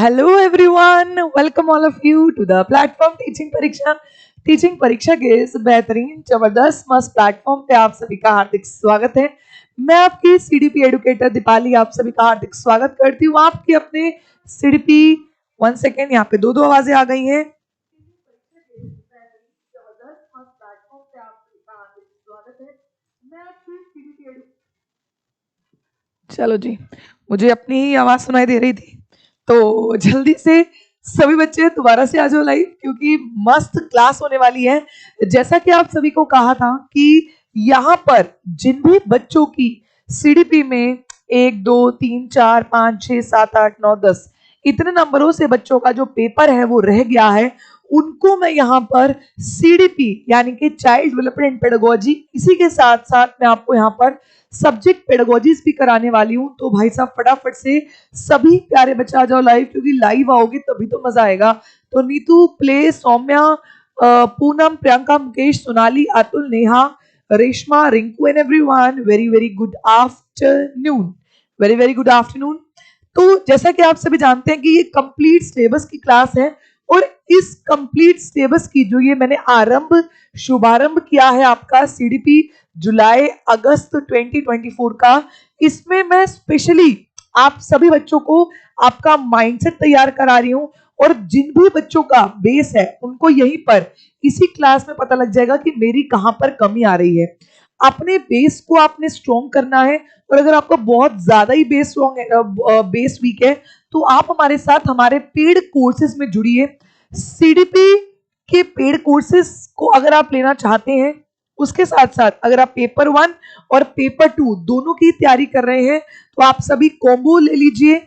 Hello everyone, welcome all of you to the platform teaching परीक्षा के इस बेहतरीन जबरदस्त मस्त प्लेटफॉर्म पे आप सभी का हार्दिक स्वागत है। मैं आपकी सीडीपी एडुकेटर दीपाली आप सभी का हार्दिक स्वागत करती हूँ। आपकी अपने सीडीपी 1 सेकेंड, यहाँ पे दो आवाजें आ गई हैं। चलो जी, मुझे अपनी ही आवाज सुनाई दे रही थी, तो जल्दी से सभी बच्चे दोबारा से आ जाओ लाइव, क्योंकि मस्त क्लास होने वाली है। जैसा कि आप सभी को कहा था कि यहाँ पर जिन भी बच्चों की सीडीपी में 1 2 3 4 5 6 7 8 9 10 इतने नंबरों से बच्चों का जो पेपर है वो रह गया है, उनको मैं यहाँ पर सीडीपी यानी कि चाइल्ड डेवलपमेंट एंड पेडागोजी, इसी के साथ साथ मैं आपको यहाँ पर सब्जेक्ट पेडागोजीज भी कराने वाली हूँ। तो भाई साहब फटाफट से सभी प्यारे बच्चे आ जाओ लाइव, क्योंकि लाइव आओगे तभी तो मजा आएगा। तो नीतू, प्ले, Saumya, Poonam, Priyanka, Mukesh, Sonali, Atul, Neha, Reshma, Rinku and everyone, very very good afternoon, very very good afternoon. तो जैसा कि आप सभी जानते हैं कि ये कंप्लीट सिलेबस की क्लास है, और इस कंप्लीट सिलेबस की जो ये मैंने शुभारंभ किया है आपका सीडीपी जुलाई अगस्त 2024 का, इसमें मैं स्पेशली आप सभी बच्चों को आपका माइंडसेट तैयार करा रही हूं। और जिन भी बच्चों का बेस है उनको यहीं पर इसी क्लास में पता लग जाएगा कि मेरी कहां पर कमी आ रही है। अपने बेस को आपने स्ट्रॉन्ग करना है, और अगर आपका बहुत ज्यादा ही बेस स्ट्रॉन्ग है, बेस वीक है, तो आप हमारे साथ हमारे पेड कोर्सेज में जुड़िए। सीडीपी के पेड कोर्सेज को अगर आप लेना चाहते हैं, उसके साथ साथ अगर आप पेपर 1 और पेपर 2 दोनों की तैयारी कर रहे हैं, तो आप सभी कॉम्बो ले लीजिए।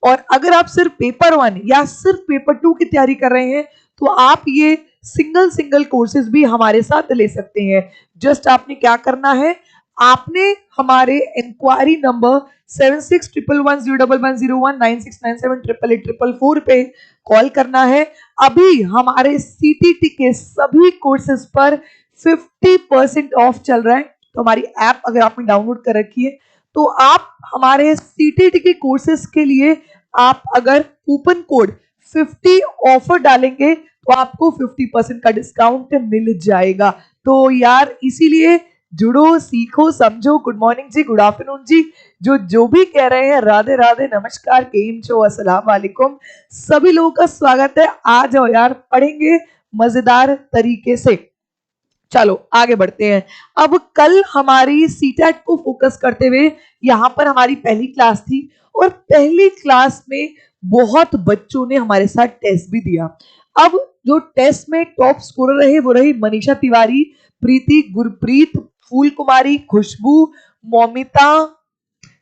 और अगर आप सिर्फ पेपर 1 या सिर्फ पेपर 2 की तैयारी कर रहे हैं, तो आप ये सिंगल सिंगल कोर्सेज भी हमारे साथ ले सकते हैं। जस्ट आपने क्या करना है, आपने हमारे इंक्वायरी नंबर 761101101969788844 पे कॉल करना है। अभी हमारे सीटीटी के सभी कोर्सेज पर 50% ऑफ चल रहा है। तो हमारी ऐप अगर आपने डाउनलोड कर रखी है, तो आप हमारे सीटीटी के कोर्सेज के लिए आप अगर कूपन कोड 50 ऑफर डालेंगे, तो आपको 50% का डिस्काउंट मिल जाएगा। तो यार इसीलिए जुड़ो, सीखो, समझो। गुड मॉर्निंग जी, गुड आफ्टरनून जी, जो भी कह रहे हैं, राधे राधे, नमस्कार, केम छो, अस्सलाम वालेकुम, सभी लोगों का स्वागत है। आ जाओ यार, पढ़ेंगे मजेदार तरीके से। चलो आगे बढ़ते हैं। अब कल हमारी सीटेट को फोकस करते हुए यहाँ पर हमारी पहली क्लास थी, और पहली क्लास में बहुत बच्चों ने हमारे साथ टेस्ट भी दिया। अब जो टेस्ट में टॉप स्कोरर रहे वो रही मनीषा तिवारी, प्रीति, गुरप्रीत, फूल कुमारी, खुशबू, मौमिता,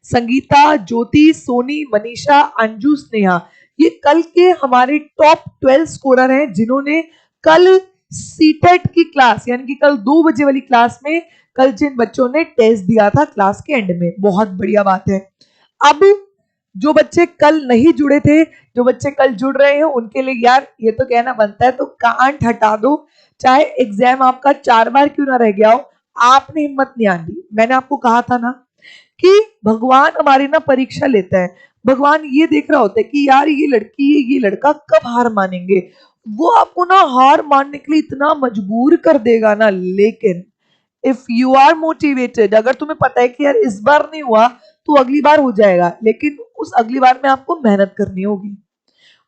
संगीता, ज्योति, सोनी, मनीषा, अंजू, स्नेहा, ये कल के हमारे टॉप 12 स्कोरर हैं, जिन्होंने कल सीटेट की क्लास यानी कि कल 2 बजे वाली क्लास में कल जिन बच्चों ने टेस्ट दिया था क्लास के एंड में। बहुत बढ़िया बात है। अब जो बच्चे कल नहीं जुड़े थे, जो बच्चे कल जुड़ रहे हैं, उनके लिए यार ये तो कहना बनता है, तो कांट हटा दो, चाहे एग्जाम आपका 4 बार क्यों ना रह गया हो, आपने हिम्मत नहीं आनी। मैंने आपको कहा था ना कि भगवान हमारी ना परीक्षा लेता है। भगवान ये देख रहा होता है कि यार ये लड़की ये लड़का कब हार मानेंगे। वो आपको ना हार मानने के लिए इतना मजबूर कर देगा ना, लेकिन इफ यू आर मोटिवेटेड, अगर तुम्हें पता है कि यार इस बार नहीं हुआ तो अगली बार हो जाएगा, लेकिन उस अगली बार में आपको मेहनत करनी होगी।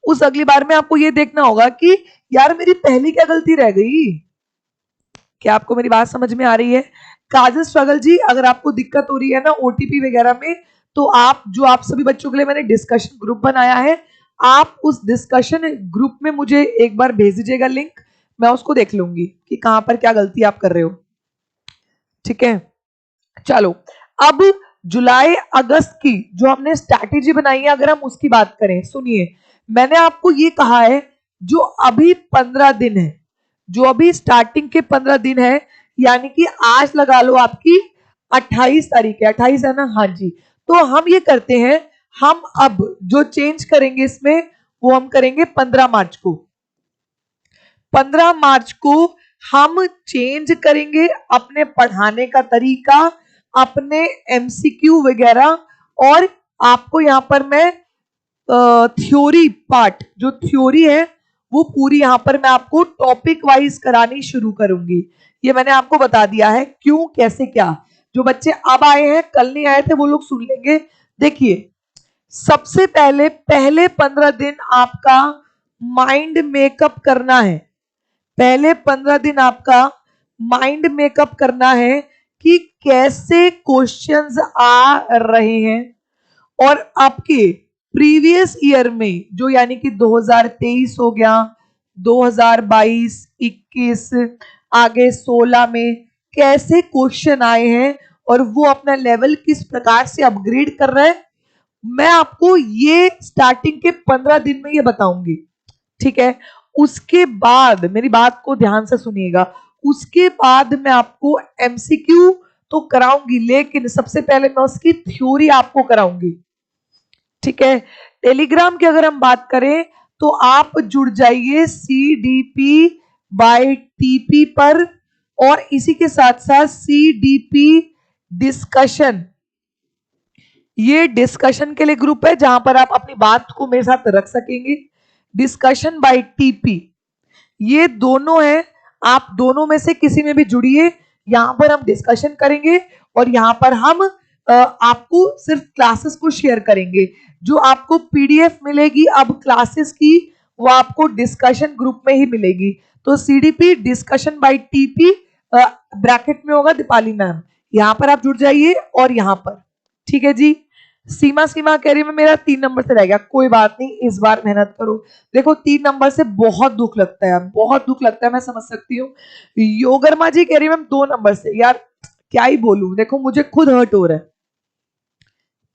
उस अगली बार में आपको ये देखना होगा कि यार मेरी पहली क्या गलती रह गई। क्या आपको मेरी बात समझ में आ रही है? काजल स्ट्रगल जी, अगर आपको दिक्कत हो रही है ना ओटीपी वगैरह में, तो आप सभी बच्चों के लिए मैंने डिस्कशन ग्रुप बनाया है, आप उस डिस्कशन ग्रुप में मुझे एक बार भेज दीजिएगा लिंक, मैं उसको देख लूंगी कि कहां पर क्या गलती आप कर रहे हो। ठीक है, चलो अब जुलाई अगस्त की जो हमने स्ट्रैटेजी बनाई है, अगर हम उसकी बात करें, सुनिए, मैंने आपको ये कहा है जो अभी 15 दिन है, जो अभी स्टार्टिंग के 15 दिन है, यानी कि आज लगा लो आपकी 28 तारीख है, 28 है ना, हाँ जी। तो हम ये करते हैं, हम अब जो चेंज करेंगे इसमें, वो हम करेंगे 15 मार्च को। 15 मार्च को हम चेंज करेंगे अपने पढ़ाने का तरीका, अपने एमसीक्यू वगैरह, और आपको यहां पर मैं थ्योरी पार्ट, जो थ्योरी है वो पूरी यहां पर मैं आपको टॉपिक वाइज करानी शुरू करूंगी। ये मैंने आपको बता दिया है क्यों कैसे क्या। जो बच्चे अब आए हैं कल नहीं आए थे वो लोग सुन लेंगे। देखिए, सबसे पहले पहले 15 दिन आपका माइंड मेकअप करना है। पहले 15 दिन आपका माइंड मेकअप करना है कि कैसे क्वेश्चंस आ रहे हैं और आपके प्रीवियस ईयर में, जो यानी कि 2023 हो गया, 2022, 21, आगे 16 में कैसे क्वेश्चन आए हैं और वो अपना लेवल किस प्रकार से अपग्रेड कर रहा है, मैं आपको ये स्टार्टिंग के 15 दिन में ये बताऊंगी। ठीक है, उसके बाद मेरी बात को ध्यान से सुनिएगा, उसके बाद मैं आपको एमसीक्यू तो कराऊंगी, लेकिन सबसे पहले मैं उसकी थ्योरी आपको कराऊंगी। ठीक है, टेलीग्राम की अगर हम बात करें तो आप जुड़ जाइए CDP बाय TP पर, और इसी के साथ साथ CDP डिस्कशन, ये डिस्कशन के लिए ग्रुप है जहां पर आप अपनी बात को मेरे साथ रख सकेंगे। डिस्कशन बाय TP, ये दोनों है, आप दोनों में से किसी में भी जुड़िए। यहां पर हम डिस्कशन करेंगे और यहां पर हम आपको सिर्फ क्लासेस को शेयर करेंगे। जो आपको PDF मिलेगी अब क्लासेस की, वो आपको डिस्कशन ग्रुप में ही मिलेगी। तो CDP discussion by TP bracket में होगा दीपाली मैम, यहां पर आप जुड़ जाइए और यहां पर। ठीक है जी। सीमा कह रही है मेरा 3 नंबर से रह गया, कोई बात नहीं, इस बार मेहनत करो। देखो 3 नंबर से बहुत दुख लगता है यार, बहुत दुख लगता है, मैं समझ सकती हूँ। योगर्मा जी कह रही है मैम 2 नंबर से, यार क्या ही बोलूं, देखो मुझे खुद हर्ट हो रहा है।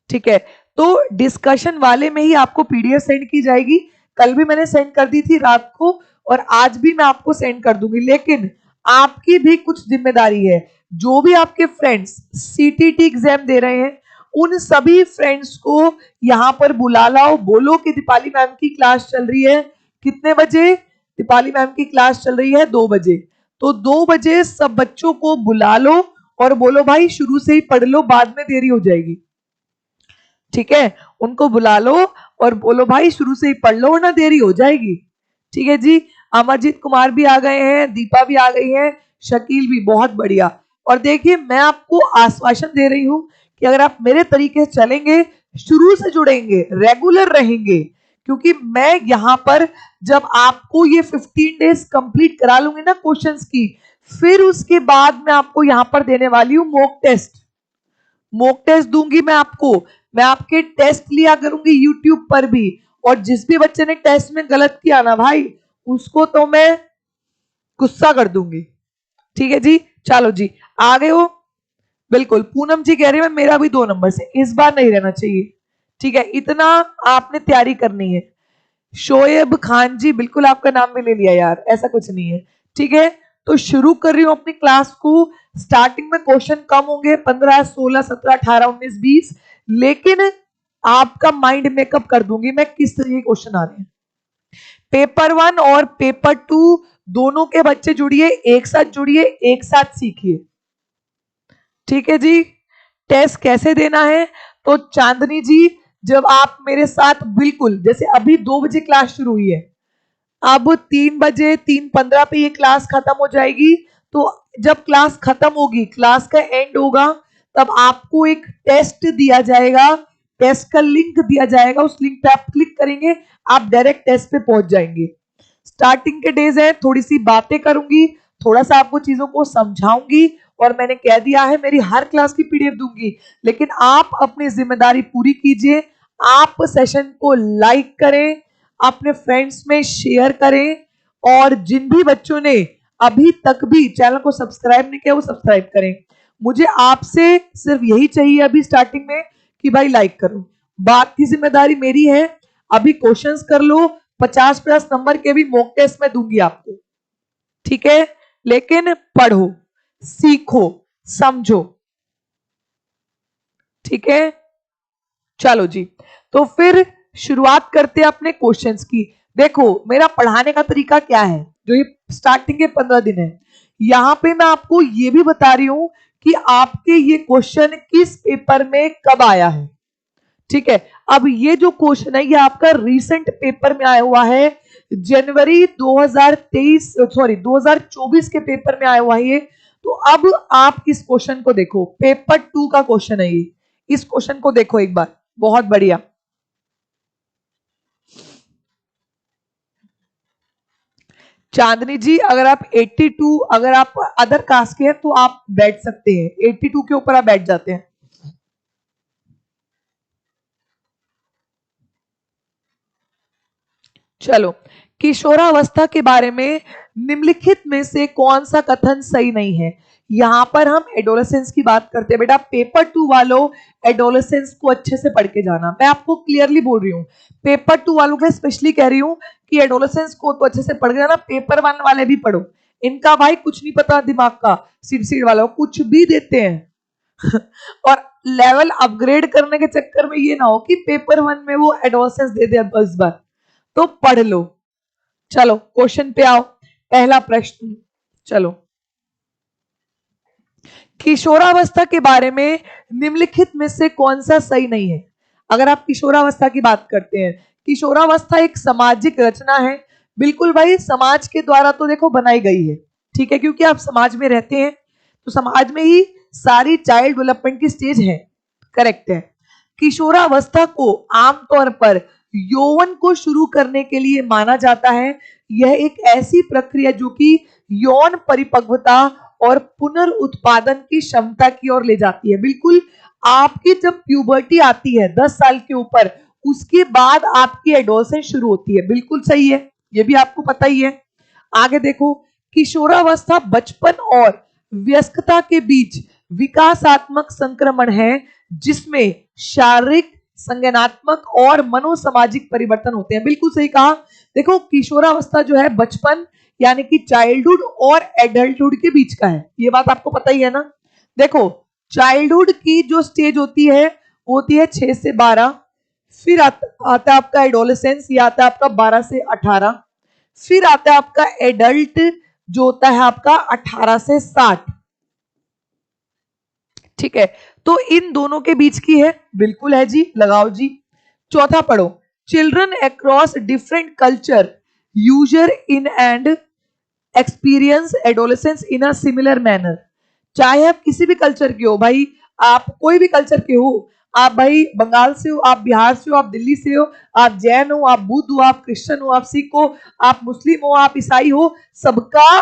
ठीक है, तो डिस्कशन वाले में ही आपको PDF सेंड की जाएगी। कल भी मैंने सेंड कर दी थी रात को और आज भी मैं आपको सेंड कर दूंगी, लेकिन आपकी भी कुछ जिम्मेदारी है। जो भी आपके फ्रेंड्स CTT एग्जाम दे रहे हैं उन सभी फ्रेंड्स को यहां पर बुला लाओ, बोलो कि दीपाली मैम की क्लास चल रही है। कितने बजे? दीपाली मैम की क्लास चल रही है 2 बजे। तो 2 बजे सब बच्चों को बुला लो और बोलो भाई शुरू से ही पढ़ लो, बाद में देरी हो जाएगी। ठीक है, उनको बुला लो और बोलो भाई शुरू से ही पढ़ लो वरना देरी हो जाएगी। ठीक है जी। अमरजीत कुमार भी आ गए हैं, दीपा भी आ गई है, शकील भी, बहुत बढ़िया। और देखिए मैं आपको आश्वासन दे रही हूं कि अगर आप मेरे तरीके से चलेंगे, शुरू से जुड़ेंगे, रेगुलर रहेंगे, क्योंकि मैं यहां पर जब आपको ये 15 डेज कंप्लीट करा लूंगी ना क्वेश्चंस की, फिर उसके बाद मैं आपको यहां पर देने वाली हूं मॉक टेस्ट। मॉक टेस्ट दूंगी मैं आपको, मैं आपके टेस्ट लिया करूंगी YouTube पर भी, और जिस भी बच्चे ने टेस्ट में गलत किया ना भाई, उसको तो मैं गुस्सा कर दूंगी। ठीक है जी, चलो जी, आ गए हो? बिल्कुल, पूनम जी कह रही है मेरा भी 2 नंबर से, इस बार नहीं रहना चाहिए। ठीक है, इतना आपने तैयारी करनी है। शोएब खान जी, बिल्कुल आपका नाम भी ले लिया यार, ऐसा कुछ नहीं है। ठीक है, तो शुरू कर रही हूं अपनी क्लास को। स्टार्टिंग में क्वेश्चन कम होंगे, 15, 16, 17, 18, 19, 20, लेकिन आपका माइंड मेकअप कर दूंगी मैं किस तरह के क्वेश्चन आ रहे हैं। पेपर 1 और पेपर 2 दोनों के बच्चे जुड़िए, एक साथ जुड़िए, एक साथ सीखिए। ठीक है जी। टेस्ट कैसे देना है? तो चांदनी जी, जब आप मेरे साथ बिल्कुल, जैसे अभी 2 बजे क्लास शुरू हुई है, अब 3 बजे 3:15 पे ये क्लास खत्म हो जाएगी। तो जब क्लास खत्म होगी, क्लास का एंड होगा, तब आपको एक टेस्ट दिया जाएगा, टेस्ट का लिंक दिया जाएगा, उस लिंक पे आप क्लिक करेंगे, आप डायरेक्ट टेस्ट पे पहुंच जाएंगे। स्टार्टिंग के डेज है, थोड़ी सी बातें करूंगी, थोड़ा सा आपको चीजों को समझाऊंगी, और मैंने कह दिया है मेरी हर क्लास की PDF दूंगी, लेकिन आप अपनी जिम्मेदारी पूरी कीजिए। आप सेशन को लाइक करें, अपने फ्रेंड्स में शेयर करें, और जिन भी बच्चों ने अभी तक भी चैनल को सब्सक्राइब नहीं किया वो सब्सक्राइब करें। मुझे आपसे सिर्फ यही चाहिए अभी स्टार्टिंग में कि भाई लाइक करो, बाकी जिम्मेदारी मेरी है। अभी क्वेश्चंस कर लो, 50+ नंबर के भी मॉक टेस्ट में दूंगी आपको। ठीक है, लेकिन पढ़ो, सीखो, समझो। ठीक है, चलो जी, तो फिर शुरुआत करते हैं अपने क्वेश्चंस की। देखो मेरा पढ़ाने का तरीका क्या है, जो ये स्टार्टिंग के 15 दिन है, यहां पे मैं आपको ये भी बता रही हूं कि आपके ये क्वेश्चन किस पेपर में कब आया है। ठीक है। अब ये जो क्वेश्चन है ये आपका रीसेंट पेपर में आया हुआ है, जनवरी 2023 सॉरी 2024 के पेपर में आया हुआ है ये। तो अब आप इस क्वेश्चन को देखो, पेपर 2 का क्वेश्चन है ये, इस क्वेश्चन को देखो एक बार, बहुत बढ़िया। चांदनी जी अगर आप 82, अगर आप अदर कास्ट के हैं तो आप बैठ सकते हैं, 82 के ऊपर आप बैठ जाते हैं। चलो, किशोरावस्था के बारे में निम्नलिखित में से कौन सा कथन सही नहीं है। यहां पर हम एडोलेसेंस की बात करते हैं बेटा, पेपर 2 वालों एडोलेसेंस को अच्छे से पढ़ के जाना, मैं आपको क्लियरली बोल रही हूँ, पेपर 2 वालों के स्पेशली कह रही हूँ कि एडोलेसेंस को तो अच्छे से पढ़ के जाना, पेपर 1 वाले भी पढ़ो, इनका भाई कुछ नहीं पता दिमाग का, सीड वालों कुछ भी देते हैं और लेवल अपग्रेड करने के चक्कर में ये ना हो कि पेपर 1 में वो एडोलेसेंस दे दे इस बार, तो पढ़ लो। चलो क्वेश्चन पे आओ, पहला प्रश्न। चलो, किशोरावस्था के बारे में निम्नलिखित में से कौन सा सही नहीं है। अगर आप किशोरावस्था की बात करते हैं, किशोरावस्था एक सामाजिक रचना है, बिल्कुल भाई समाज के द्वारा तो देखो बनाई गई है, ठीक है, क्योंकि आप समाज में रहते हैं तो समाज में ही सारी चाइल्ड डेवलपमेंट की स्टेज है, करेक्ट है। किशोरावस्था को आमतौर पर यौवन को शुरू करने के लिए माना जाता है। यह एक ऐसी प्रक्रिया जो कि यौन परिपक्वता और पुनर्उत्पादन की क्षमता की ओर ले जाती है। बिल्कुल, आपकी जब प्यूबर्टी आती है 10 साल के ऊपर, उसके बाद आपकी एडोलेसेंस शुरू होती है, बिल्कुल सही है, ये भी आपको पता ही है। आगे देखो, किशोरावस्था बचपन और वयस्कता के बीच विकासात्मक संक्रमण है जिसमें शारीरिक, संज्ञानात्मक और मनोसामाजिक परिवर्तन होते हैं। बिल्कुल सही कहा। देखो, किशोरावस्था जो है बचपन यानी कि चाइल्डहुड और एडल्टहुड के बीच का है, ये बात आपको पता ही है ना। देखो, चाइल्डहुड की जो स्टेज होती है वो होती है 6 से 12, फिर आता है आपका एडोलेसेंस, ये आता है आपका 12 से 18, फिर आता है आपका एडल्ट जो होता है आपका 18 से 60, ठीक है। तो इन दोनों के बीच की है, बिल्कुल है जी, लगाओ जी। चौथा पढ़ो, children across different culture user in and experience adolescence in a similar manner. चाहे आप किसी भी कल्चर के हो भाई, आप कोई भी कल्चर के हो, आप भाई बंगाल से हो, आप बिहार से हो, आप दिल्ली से हो, आप जैन हो, आप बुद्ध हो, आप क्रिश्चियन हो, आप सिख हो, आप मुस्लिम हो, आप ईसाई हो, सबका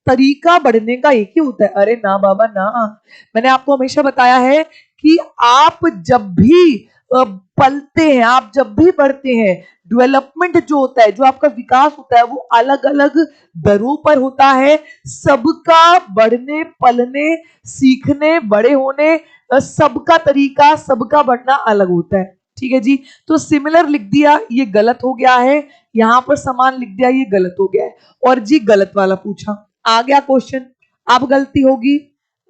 तरीका बढ़ने का एक ही होता है। अरे ना बाबा ना, मैंने आपको हमेशा बताया है कि आप जब भी पलते हैं, आप जब भी बढ़ते हैं, डेवलपमेंट जो होता है, जो आपका विकास होता है, वो अलग अलग दरों पर होता है। सबका बढ़ने, पलने, सीखने, बड़े होने, सबका तरीका, सबका बढ़ना अलग होता है, ठीक है जी। तो सिमिलर लिख दिया, ये गलत हो गया है, यहां पर समान लिख दिया, ये गलत हो गया है, और जी गलत वाला पूछा, आ गया क्वेश्चन। अब गलती होगी?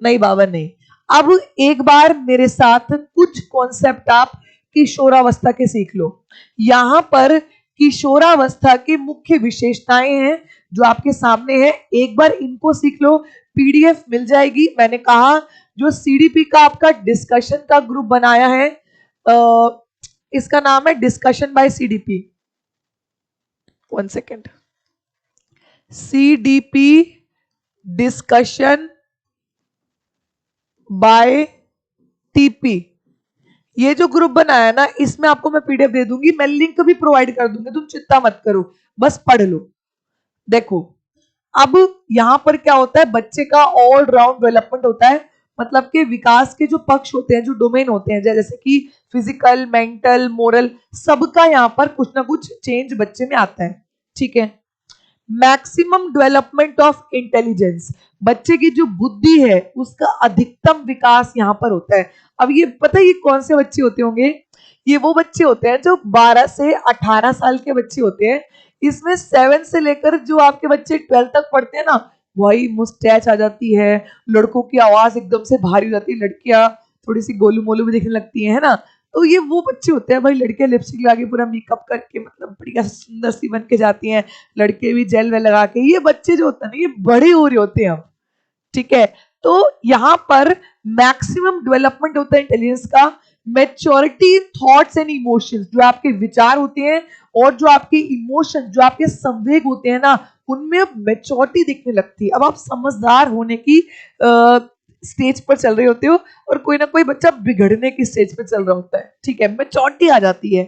नहीं बाबा नहीं। अब एक बार मेरे साथ कुछ कॉन्सेप्ट आप किशोरावस्था के सीख लो। यहां पर किशोरावस्था की मुख्य विशेषताएं हैं जो आपके सामने है, एक बार इनको सीख लो, पीडीएफ मिल जाएगी। मैंने कहा जो सीडीपी का आपका डिस्कशन का ग्रुप बनाया है, इसका नाम है discussion by CDP, 1 second, CDP discussion by TP, ये जो ग्रुप बनाया ना, इसमें आपको मैं पीडीएफ दे दूंगी, मैं लिंक भी प्रोवाइड कर दूंगी, तुम चिंता मत करो, बस पढ़ लो। देखो, अब यहां पर क्या होता है, बच्चे का ऑल राउंड डेवलपमेंट होता है, मतलब के विकास के जो पक्ष होते हैं, जो डोमेन होते हैं, जैसे कि फिजिकल, मेंटल, मोरल, सबका यहां पर कुछ ना कुछ चेंज बच्चे में आता है, ठीक है। मैक्सिमम डेवलपमेंट ऑफ इंटेलिजेंस, बच्चे की जो बुद्धि है उसका अधिकतम विकास यहां पर होता है। अब ये पता है ये कौन से बच्चे होते होंगे, ये वो बच्चे होते हैं जो 12 से 18 साल के बच्चे होते हैं। इसमें 7 से लेकर जो आपके बच्चे 12 तक पढ़ते हैं ना, वही मुस्टैच आ जाती है, लड़कों की आवाज एकदम से भारी हो जाती है, लड़कियां थोड़ी सी गोलू मोलू भी दिखने लगती है ना। तो ये वो बच्चे होते हैं भाई, लड़कियां लिपस्टिक लगा के पूरा मेकअप करके मतलब बढ़िया सुंदर सी बन के जाती हैं, लड़के भी जेल वेल लगा के, ये बच्चे जो होते हैं ना ये बड़े हो रहे होते हैं अब, ठीक है। तो यहां पर मैक्सिमम डेवलपमेंट होता है इंटेलिजेंस का, maturity in thoughts and emotions, जो आपके विचार होते हैं और जो आपके इमोशन, जो आपके संवेग होते हैं ना, उनमें अब मैच्योरिटी दिखने लगती है। अब आप समझदार होने की स्टेज पर चल रहे होते हो और कोई ना कोई बच्चा बिगड़ने की स्टेज पे चल रहा होता है, ठीक है, मैच्योरिटी आ जाती है।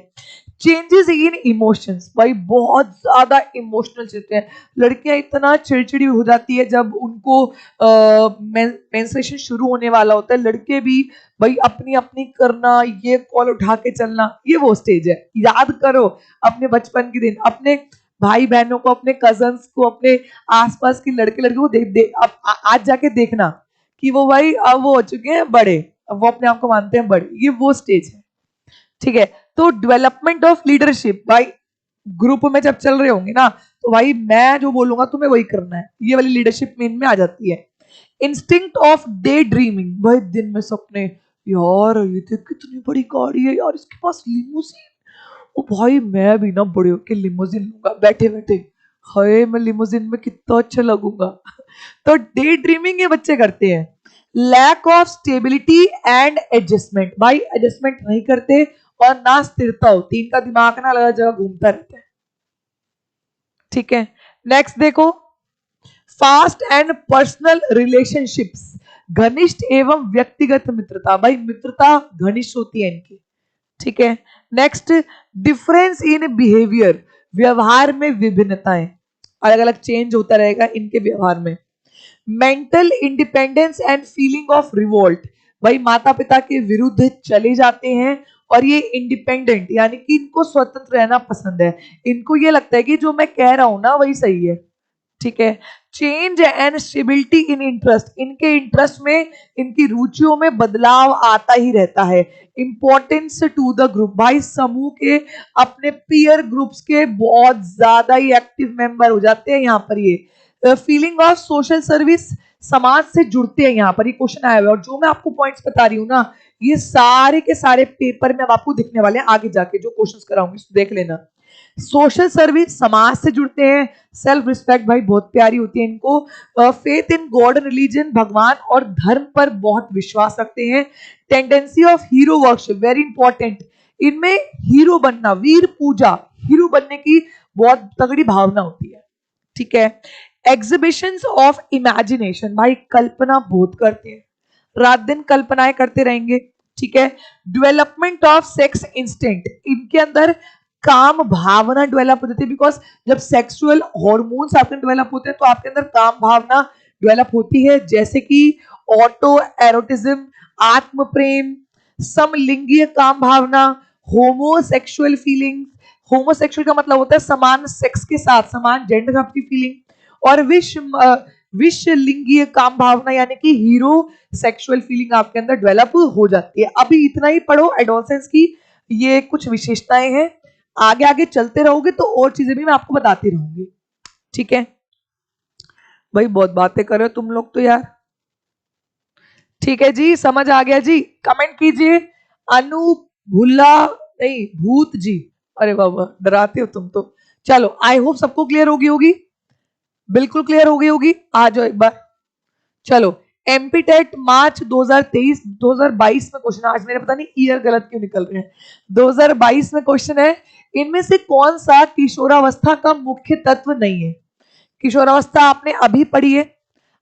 चेंजेस इन इमोशंस, भाई बहुत ज्यादा इमोशनल चलते हैं लड़कियां, इतना चिड़चिड़ी हो जाती है जब उनको मेंस्ट्रुएशन शुरू होने वाला होता है। लड़के भी भाई अपनी अपनी करना, ये कॉल उठा के चलना, ये वो स्टेज है। याद करो अपने बचपन के दिन, अपने भाई बहनों को, अपने कजन्स को, अपने आसपास की लड़के लड़के को देख देख आज जाके देखना कि वो भाई अब वो हो चुके हैं बड़े, अब वो अपने आप को मानते हैं बड़े, ये वो स्टेज है, ठीक है। तो डेवलपमेंट ऑफ लीडरशिप, भाई ग्रुप में जब चल रहे होंगे ना, तो भाई मैं जो बोलूंगा तुम्हें वही करना है, ये वाली लीडरशिप में इनमें आ जाती है। इंस्टिंक्ट ऑफ डे ड्रीमिंग, भाई दिन में सपने, यार ये तो कितनी बड़ी गाड़ी है यार, इसके पास लिमोजिन, ओ भाई मैं भी ना बड़े होके लिमोजिन लूंगा, बैठे बैठे हाय मैं लिमोजिन में कितना अच्छा लगूंगा। तो डे ड्रीमिंग ये बच्चे करते हैं। Lack of stability and adjustment, भाई एडजस्टमेंट नहीं करते और ना स्थिरता होती, इनका दिमाग ना अलग जगह घूमता रहता है, ठीक है। नेक्स्ट देखो, फास्ट एंड पर्सनल रिलेशनशिप्स, घनिष्ठ एवं व्यक्तिगत मित्रता, भाई मित्रता घनिष्ठ होती है इनकी, ठीक है। नेक्स्ट, डिफरेंस इन बिहेवियर, व्यवहार में विभिन्नताएं, अलग अलग चेंज होता रहेगा इनके व्यवहार में। Mental independence and feeling of revolt, भाई माता पिता के विरुद्ध चले जाते हैं और ये इंडिपेंडेंट यानी कि इनको स्वतंत्र रहना पसंद है, इनको ये लगता है कि जो मैं कह रहा हूं ना वही सही है, ठीक है। Change and stability in interest, इनके इंटरेस्ट में, इनकी रुचियों में बदलाव आता ही रहता है। इंपॉर्टेंस टू द ग्रुप, भाई समूह के, अपने पीयर ग्रुप्स के बहुत ज्यादा ही एक्टिव मेंबर हो जाते हैं यहाँ पर ये। फीलिंग ऑफ सोशल सर्विस, समाज से जुड़ते हैं, यहाँ पर ये क्वेश्चन आया हुआ है और जो मैं आपको पॉइंट्स बता रही हूँ ना, ये सारे के सारे पेपर में अब आपको दिखने वाले हैं आगे जाके, जो क्वेश्चंस कराऊंगी देख लेना। सोशल सर्विस, समाज से जुड़ते हैं। सेल्फ रिस्पेक्ट, भाई बहुत प्यारी होती है इनको। Faith in God and religion, भगवान और धर्म पर बहुत विश्वास रखते हैं। Tendency of hero worship, very important, इनमें हीरो बनना, वीर पूजा, हीरो बनने की बहुत तगड़ी भावना होती है, ठीक है। एग्जिबिशंस ऑफ इमेजिनेशन, भाई कल्पना बहुत करते हैं, रात दिन कल्पनाएं करते रहेंगे, ठीक है। डेवलपमेंट ऑफ सेक्स इंस्टिंक्ट, इनके अंदर काम भावना डेवलप हो जाती है, बिकॉज जब सेक्सुअल हॉर्मोन्स आपके डेवलप होते हैं तो आपके अंदर काम भावना डेवलप होती है, जैसे कि ऑटो एरोटिज्म, आत्म प्रेम, समलिंगीय काम भावना, होमोसेक्सुअल फीलिंग, होमोसेक्सुअल का मतलब होता है समान सेक्स के साथ, समान जेंडर आपकी फीलिंग, और विश्व लिंगीय काम भावना यानी कि हीरो सेक्सुअल फीलिंग आपके अंदर डेवलप हो जाती है। अभी इतना ही पढ़ो, एडोलसेंस की ये कुछ विशेषताएं हैं, आगे आगे चलते रहोगे तो और चीजें भी मैं आपको बताती रहूंगी, ठीक है। भाई बहुत बातें कर रहे हो तुम लोग तो यार, ठीक है जी, समझ आ गया जी, कमेंट कीजिए। अनु भुल्ला नहीं, भूत जी, अरे बाबा डराते हो तुम तो। चलो आई होप सबको क्लियर होगी, बिल्कुल क्लियर हो गई होगी, आ जाओ एक बार। चलो एमपी टेट मार्च 2023 2022 में क्वेश्चन, आज मेरे पता नहीं ईयर गलत क्यों निकल रहे हैं, 2022 में क्वेश्चन है, इनमें से कौन सा किशोरावस्था का मुख्य तत्व नहीं है। किशोरावस्था आपने अभी पढ़ी है,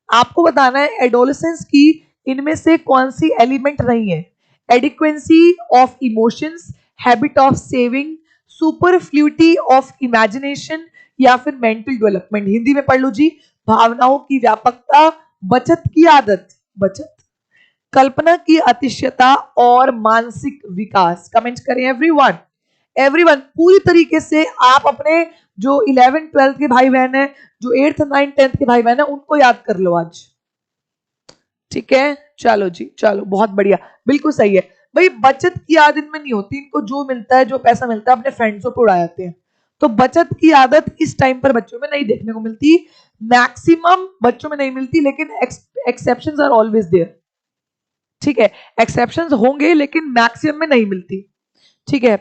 आपको बताना है एडोलेसेंस की इनमें से कौन सी एलिमेंट नहीं है। Adequacy of emotions, habit of saving, superfluity of imagination, या फिर मेंटल डेवलपमेंट। हिंदी में पढ़ लो जी, भावनाओं की व्यापकता, बचत की आदत, बचत, कल्पना की अतिशयता और मानसिक विकास। कमेंट करें एवरीवन, एवरीवन पूरी तरीके से आप अपने जो 11 12 के भाई बहन है, जो 8th 9th 10th के भाई बहन है, उनको याद कर लो आज, ठीक है। चलो जी, चलो बहुत बढ़िया, बिल्कुल सही है। भाई बचत की आदत इनमें नहीं होती, इनको जो मिलता है, जो पैसा मिलता है अपने फ्रेंड्सों पे उड़ा जाते हैं, तो बचत की आदत इस टाइम पर बच्चों में नहीं देखने को मिलती, मैक्सिमम बच्चों में नहीं मिलती, लेकिन एक्सेप्शंस आर ऑलवेज देयर, ठीक है। एक्सेप्शंस होंगे लेकिन मैक्सिमम में नहीं मिलती, ठीक है।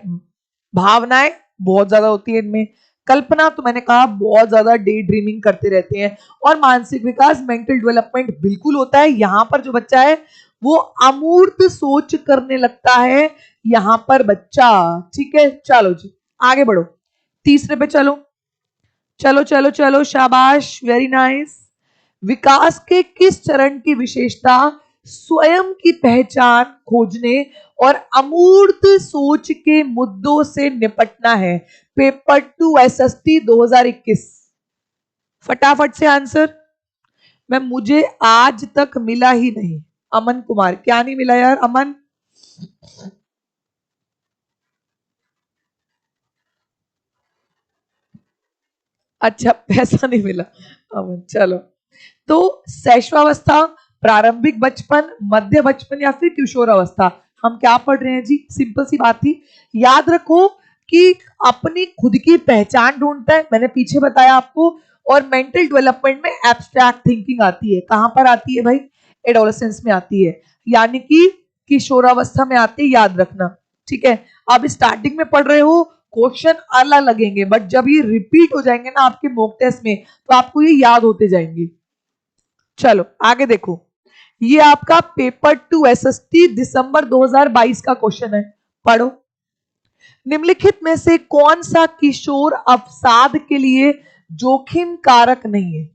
भावनाएं बहुत ज्यादा होती है इनमें, कल्पना तो मैंने कहा बहुत ज्यादा डे ड्रीमिंग करते रहते हैं, और मानसिक विकास, मेंटल डेवलपमेंट बिल्कुल होता है। यहां पर जो बच्चा है वो अमूर्त सोच करने लगता है यहां पर बच्चा। ठीक है, चलो जी आगे बढ़ो, तीसरे पे चलो, चलो चलो चलो, शाबाश, वेरी नाइस। विकास के किस चरण की विशेषता स्वयं की पहचान खोजने और अमूर्त सोच के मुद्दों से निपटना है? Paper 2 SST 2021। फटाफट से आंसर। मैं मुझे आज तक मिला ही नहीं। अमन कुमार, क्या नहीं मिला यार अमन? अच्छा, पैसा नहीं मिला अमन, चलो। तो शैशवावस्था, प्रारंभिक बचपन, मध्य बचपन या फिर किशोर अवस्था, हम क्या पढ़ रहे हैं जी? सिंपल सी बात थी, याद रखो कि अपनी खुद की पहचान ढूंढता है, मैंने पीछे बताया आपको। और मेंटल डेवलपमेंट में एब्स्ट्रैक्ट थिंकिंग आती है, कहां पर आती है भाई? एडोलेसेंस में आती है, यानी कि किशोरावस्था में आती है, याद रखना। ठीक है, अब स्टार्टिंग में पढ़ रहे हो, क्वेश्चन अलग लगेंगे, बट जब ये रिपीट हो जाएंगे ना आपके मॉक टेस्ट में, तो आपको ये याद होते जाएंगे। चलो आगे देखो, ये आपका पेपर 2 एसएसटी दिसंबर 2022 का क्वेश्चन है, पढ़ो। निम्नलिखित में से कौन सा किशोर अवसाद के लिए जोखिम कारक नहीं है?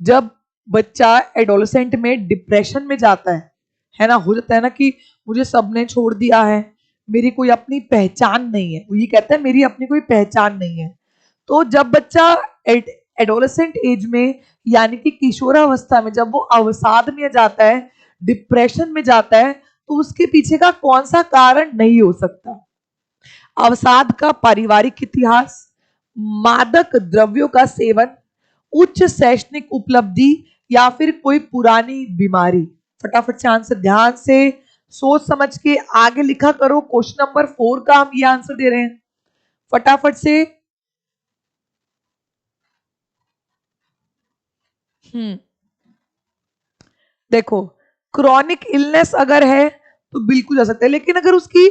जब बच्चा एडोलेसेंट में डिप्रेशन में जाता है ना, हो जाता है ना कि मुझे सबने छोड़ दिया है, मेरी कोई अपनी पहचान नहीं है, वो ये कहता है मेरी अपनी कोई पहचान नहीं है। तो जब बच्चा एडोलेसेंट एज में यानी कि किशोरावस्था में जब वो अवसाद में जाता है, डिप्रेशन में जाता है, तो उसके पीछे का कौन सा कारण नहीं हो सकता? अवसाद का पारिवारिक इतिहास, मादक द्रव्यों का सेवन, उच्च शैक्षणिक उपलब्धि या फिर कोई पुरानी बीमारी? फटाफट से आंसर, ध्यान से सोच समझ के आगे लिखा करो। क्वेश्चन नंबर 4 का हम ये आंसर दे रहे हैं, फटाफट से। देखो, क्रॉनिक इलनेस अगर है तो बिल्कुल जा सकता है, लेकिन अगर उसकी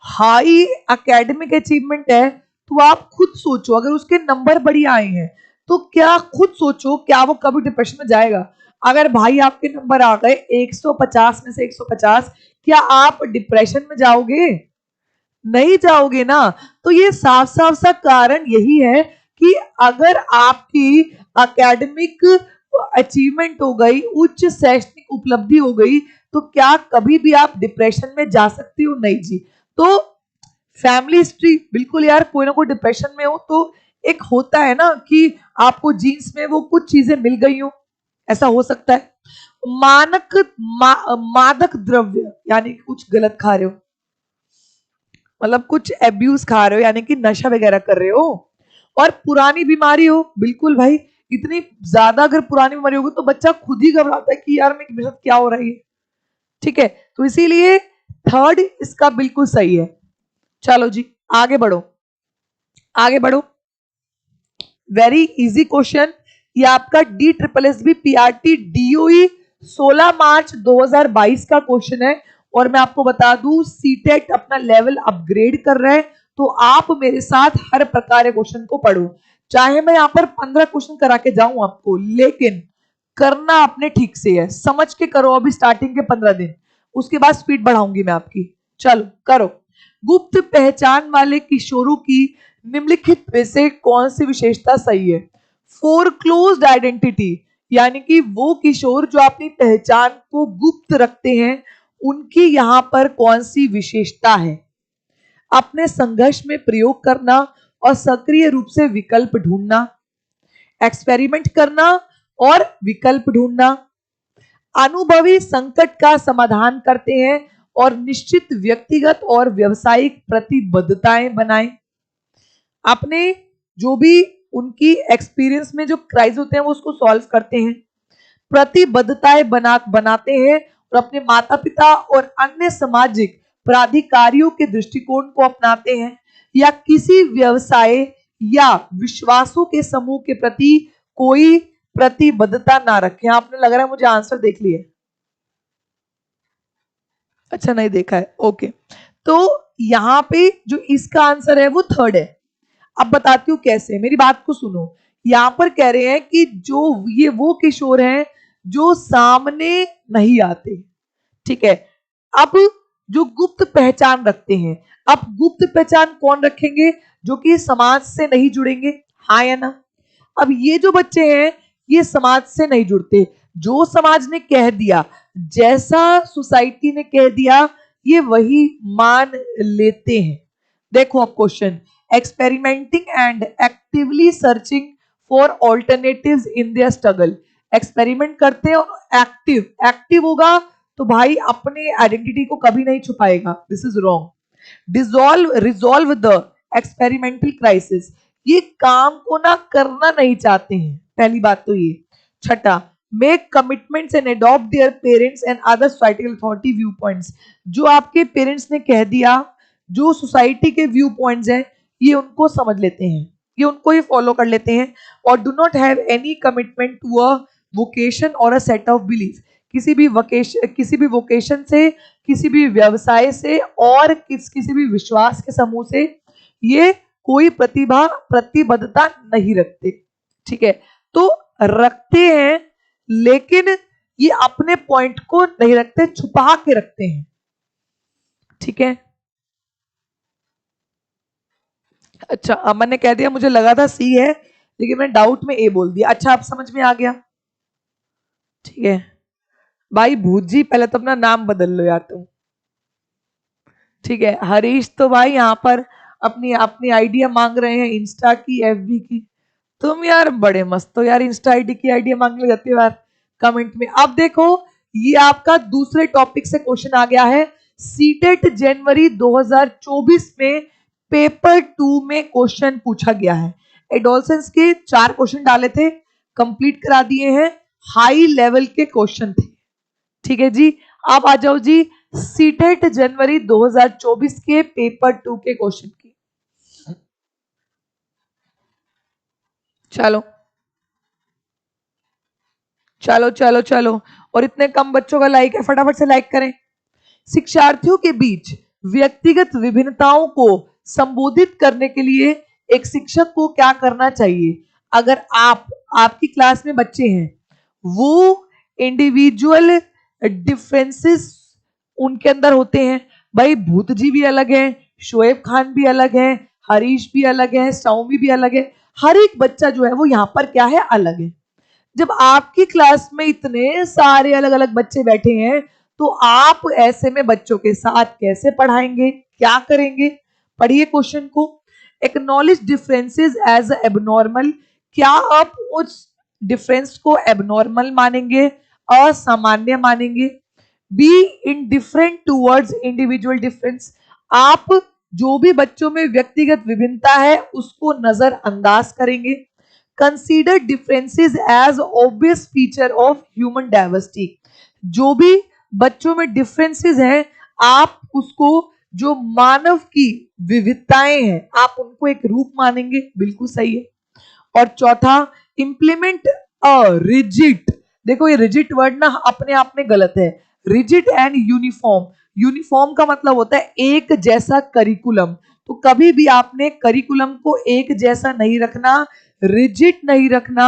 हाई एकेडमिक अचीवमेंट है तो आप खुद सोचो, अगर उसके नंबर बढ़िया आए हैं तो क्या, खुद सोचो क्या वो कभी डिप्रेशन में जाएगा? अगर भाई आपके नंबर आ गए 150 में से 150, क्या आप डिप्रेशन में जाओगे? नहीं जाओगे ना। तो ये साफ साफ सा कारण यही है कि अगर आपकी एकेडमिक अचीवमेंट हो गई, उच्च शैक्षणिक उपलब्धि हो गई, तो क्या कभी भी आप डिप्रेशन में जा सकती हो? नहीं जी। तो फैमिली हिस्ट्री, बिल्कुल यार, कोई ना कोई डिप्रेशन में हो तो एक होता है ना कि आपको जीन्स में वो कुछ चीजें मिल गई हो, ऐसा हो सकता है। मानक मादक द्रव्य यानी कुछ गलत खा रहे हो, मतलब कुछ एब्यूज खा रहे हो यानी कि नशा वगैरह कर रहे हो, और पुरानी बीमारी हो, बिल्कुल भाई, इतनी ज्यादा अगर पुरानी बीमारी होगी तो बच्चा खुद ही घबराता है कि यार मेरे साथ क्या हो रहा है। ठीक है, तो इसीलिए थर्ड इसका बिल्कुल सही है। चलो जी आगे बढ़ो, आगे बढ़ो। वेरी इजी क्वेश्चन, ये आपका D triple S B PRT DOE 16 March 2022 का क्वेश्चन है। और मैं आपको बता दूं, सीटेट अपना लेवल अपग्रेड कर रहा है, तो आप मेरे साथ हर प्रकार के क्वेश्चन को पढ़ो। चाहे मैं यहां पर 15 क्वेश्चन करा के जाऊं आपको, लेकिन करना आपने ठीक से है, समझ के करो अभी स्टार्टिंग के 15 दिन, उसके बाद स्पीड बढ़ाऊंगी मैं आपकी। चलो करो। गुप्त पहचान वाले किशोरों की निम्नलिखित में से कौन सी विशेषता सही है? फोरक्लोज्ड आइडेंटिटी, यानी कि वो किशोर जो अपनी पहचान को गुप्त रखते हैं, उनकी यहां पर कौन सी विशेषता है? अपने संघर्ष में प्रयोग करना और सक्रिय रूप से विकल्प ढूंढना, एक्सपेरिमेंट करना और विकल्प ढूंढना, अनुभवी संकट का समाधान करते हैं और निश्चित व्यक्तिगत और व्यावसायिक प्रतिबद्धताएं बनाएं। अपने जो भी उनकी एक्सपीरियंस में जो क्राइस होते हैं वो उसको सॉल्व करते हैं, प्रतिबद्धताएं बनाते हैं और अपने माता पिता और अन्य सामाजिक प्राधिकारियों के दृष्टिकोण को अपनाते हैं, या किसी व्यवसाय या विश्वासों के समूह के प्रति कोई प्रतिबद्धता ना रखें। आपने, लग रहा है मुझे आंसर देख लिए, अच्छा नहीं देखा है, ओके। तो यहां पे जो इसका आंसर है वो थर्ड है। अब बताती हूँ कैसे, मेरी बात को सुनो। यहां पर कह रहे हैं कि जो ये वो किशोर हैं जो सामने नहीं आते, ठीक है। अब जो गुप्त पहचान रखते हैं, अब गुप्त पहचान कौन रखेंगे? जो कि समाज से नहीं जुड़ेंगे, हाँ या ना? अब ये जो बच्चे हैं ये समाज से नहीं जुड़ते, जो समाज ने कह दिया, जैसा सोसाइटी ने कह दिया ये वही मान लेते हैं। देखो अब question, experimenting and actively searching for alternatives in their struggle. Experiment करते हैं और एक्टिव, एक्टिव होगा तो भाई अपने आइडेंटिटी को कभी नहीं छुपाएगा, this is wrong. Resolve the experimental crisis, ये काम को ना करना नहीं चाहते हैं, पहली बात तो ये। छठा, make commitments and adopt their parents and other societal authority view points. जो आपके पेरेंट्स ने कह दिया, जो सोसाइटी के व्यू पॉइंट्स हैं, ये उनको समझ लेते हैं, ये उनको ही फॉलो कर लेते हैं। और do not have any commitment to a vocation और अ सेट ऑफ बिलीफ, किसी भी वोकेशन से, किसी भी व्यवसाय से और किसी भी विश्वास के समूह से ये कोई प्रतिबद्धता नहीं रखते। ठीक है, तो रखते हैं लेकिन ये अपने पॉइंट को नहीं रखते, छुपा के रखते हैं। ठीक है, अच्छा अमन ने कह दिया मुझे लगा था सी है लेकिन मैंने डाउट में ए बोल दिया। अच्छा आप समझ में आ गया? ठीक है भाई, भूत जी पहले तो अपना नाम बदल लो यार तुम। ठीक है, हरीश तो भाई यहाँ पर अपनी अपनी आइडिया मांग रहे हैं इंस्टा की, एफबी की। तुम यार बड़े मस्त हो यार, इंस्टा आईडी की आइडिया मांगने जाती हो यार कमेंट में। अब देखो ये आपका दूसरे टॉपिक से क्वेश्चन आ गया है, सीटेट जनवरी 2024 में पेपर 2 में क्वेश्चन पूछा गया है। एडोलसेंस के 4 क्वेश्चन डाले थे, कंप्लीट करा दिए हैं, हाई लेवल के क्वेश्चन थे। ठीक है जी, अब आ जाओ जी सीटेट जनवरी 2024 के पेपर 2 के क्वेश्चन की। चलो चलो चलो चलो, और इतने कम बच्चों का लाइक है, फटाफट से लाइक करें। शिक्षार्थियों के बीच व्यक्तिगत विभिन्नताओं को संबोधित करने के लिए एक शिक्षक को क्या करना चाहिए? अगर आपकी क्लास में बच्चे हैं, वो इंडिविजुअल डिफरेंसेस उनके अंदर होते हैं। भाई भूत जी भी अलग है, शोएब खान भी अलग है, हरीश भी अलग है, सौमी भी अलग है, हर एक बच्चा जो है वो यहाँ पर क्या है, अलग है। जब आपकी क्लास में इतने सारे अलग अलग बच्चे बैठे हैं तो आप ऐसे में बच्चों के साथ कैसे पढ़ाएंगे, क्या करेंगे? पढ़िए क्वेश्चन को। एक्नॉलेज डिफरेंसेस एज एबनॉर्मल, क्या आप उस डिफरेंस को एबनॉर्मल मानेंगे, असामान्य मानेंगे? Be indifferent towards individual difference, आप जो भी बच्चों में व्यक्तिगत विभिन्नता है उसको नजरअंदाज करेंगे। Consider differences as obvious feature of human diversity, जो भी बच्चों में डिफरेंसेस हैं आप उसको, जो मानव की विविधताएं हैं आप उनको एक रूप मानेंगे, बिल्कुल सही है। और चौथा, इंप्लीमेंट अ रिजिड, देखो ये रिजिड वर्ड ना अपने आप में गलत है, रिजिड एंड यूनिफॉर्म, यूनिफॉर्म का मतलब होता है एक जैसा करिकुलम, तो कभी भी आपने करिकुलम को एक जैसा नहीं रखना, रिजिड नहीं रखना,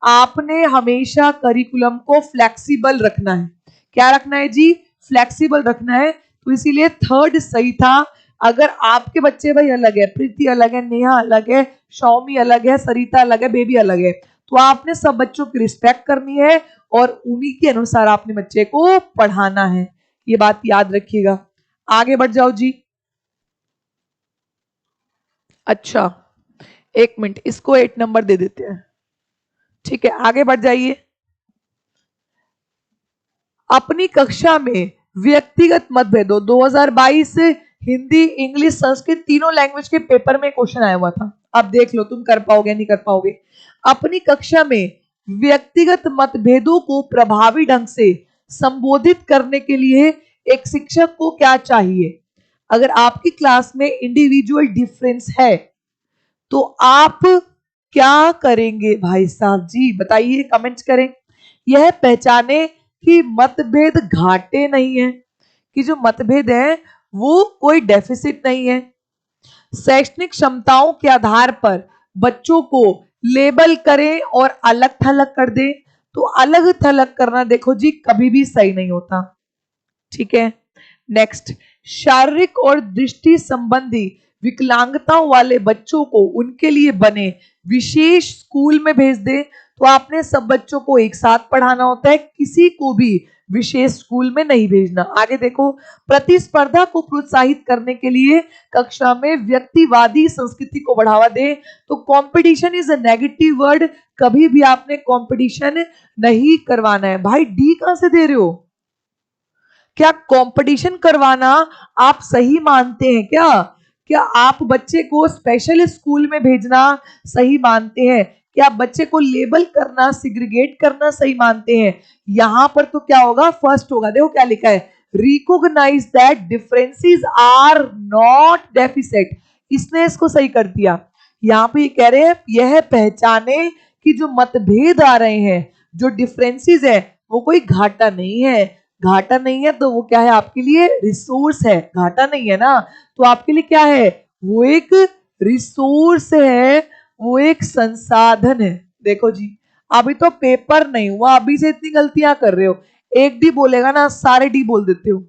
आपने हमेशा करिकुलम को फ्लेक्सिबल रखना है। क्या रखना है जी? फ्लेक्सिबल रखना है। तो इसीलिए थर्ड सही था। अगर आपके बच्चे भाई अलग है, प्रीति अलग है, नेहा अलग है, शौमी अलग है, सरिता अलग है, बेबी अलग है, तो आपने सब बच्चों की रिस्पेक्ट करनी है और उन्हीं के अनुसार आपने बच्चे को पढ़ाना है, ये बात याद रखिएगा। आगे बढ़ जाओ जी। अच्छा एक मिनट, इसको 8 नंबर दे देते हैं। ठीक है आगे बढ़ जाइए। अपनी कक्षा में व्यक्तिगत मतभेदों 2022 हिंदी, इंग्लिश, संस्कृत तीनों लैंग्वेज के पेपर में क्वेश्चन आया हुआ था। अब देख लो तुम कर पाओगे नहीं कर पाओगे। अपनी कक्षा में व्यक्तिगत मतभेदों को प्रभावी ढंग से संबोधित करने के लिए एक शिक्षक को क्या चाहिए? अगर आपकी क्लास में इंडिविजुअल डिफरेंस है तो आप क्या करेंगे भाई साहब जी, बताइए, कमेंट्स करें। यह पहचाने कि मतभेद घाटे नहीं है, कि जो मतभेद है वो कोई डेफिसिट नहीं है। शैक्षणिक क्षमताओं के आधार पर बच्चों को लेबल करें और अलग थलग कर दें, तो अलग थलग करना देखो जी कभी भी सही नहीं होता। ठीक है। नेक्स्ट, शारीरिक और दृष्टि संबंधी विकलांगताओं वाले बच्चों को उनके लिए बने विशेष स्कूल में भेज दे। तो आपने सब बच्चों को एक साथ पढ़ाना होता है, किसी को भी विशेष स्कूल में नहीं भेजना। आगे देखो, प्रतिस्पर्धा को प्रोत्साहित करने के लिए कक्षा में व्यक्तिवादी संस्कृति को बढ़ावा दे। तो competition is a negative word, कभी भी आपने कंपटीशन नहीं करवाना है। भाई डी कहां से दे रहे हो? क्या कंपटीशन करवाना आप सही मानते हैं क्या? क्या आप बच्चे को स्पेशल स्कूल में भेजना सही मानते हैं? क्या आप बच्चे को लेबल करना, सिग्रीगेट करना सही मानते हैं? यहां पर तो क्या होगा, फर्स्ट होगा। देखो क्या लिखा है, recognise that differences are not deficit. इसने इसको सही कर दिया। यहां पे ये कह रहे हैं यह पहचाने कि जो मतभेद आ रहे हैं, जो डिफरेंसेस है, वो कोई घाटा नहीं है। घाटा नहीं है तो वो क्या है आपके लिए? रिसोर्स है। घाटा नहीं है ना, तो आपके लिए क्या है? वो एक रिसोर्स है, वो एक संसाधन है। देखो जी, अभी तो पेपर नहीं हुआ, अभी से इतनी गलतियां कर रहे हो। एक डी बोलेगा ना, सारे डी बोल देते हो।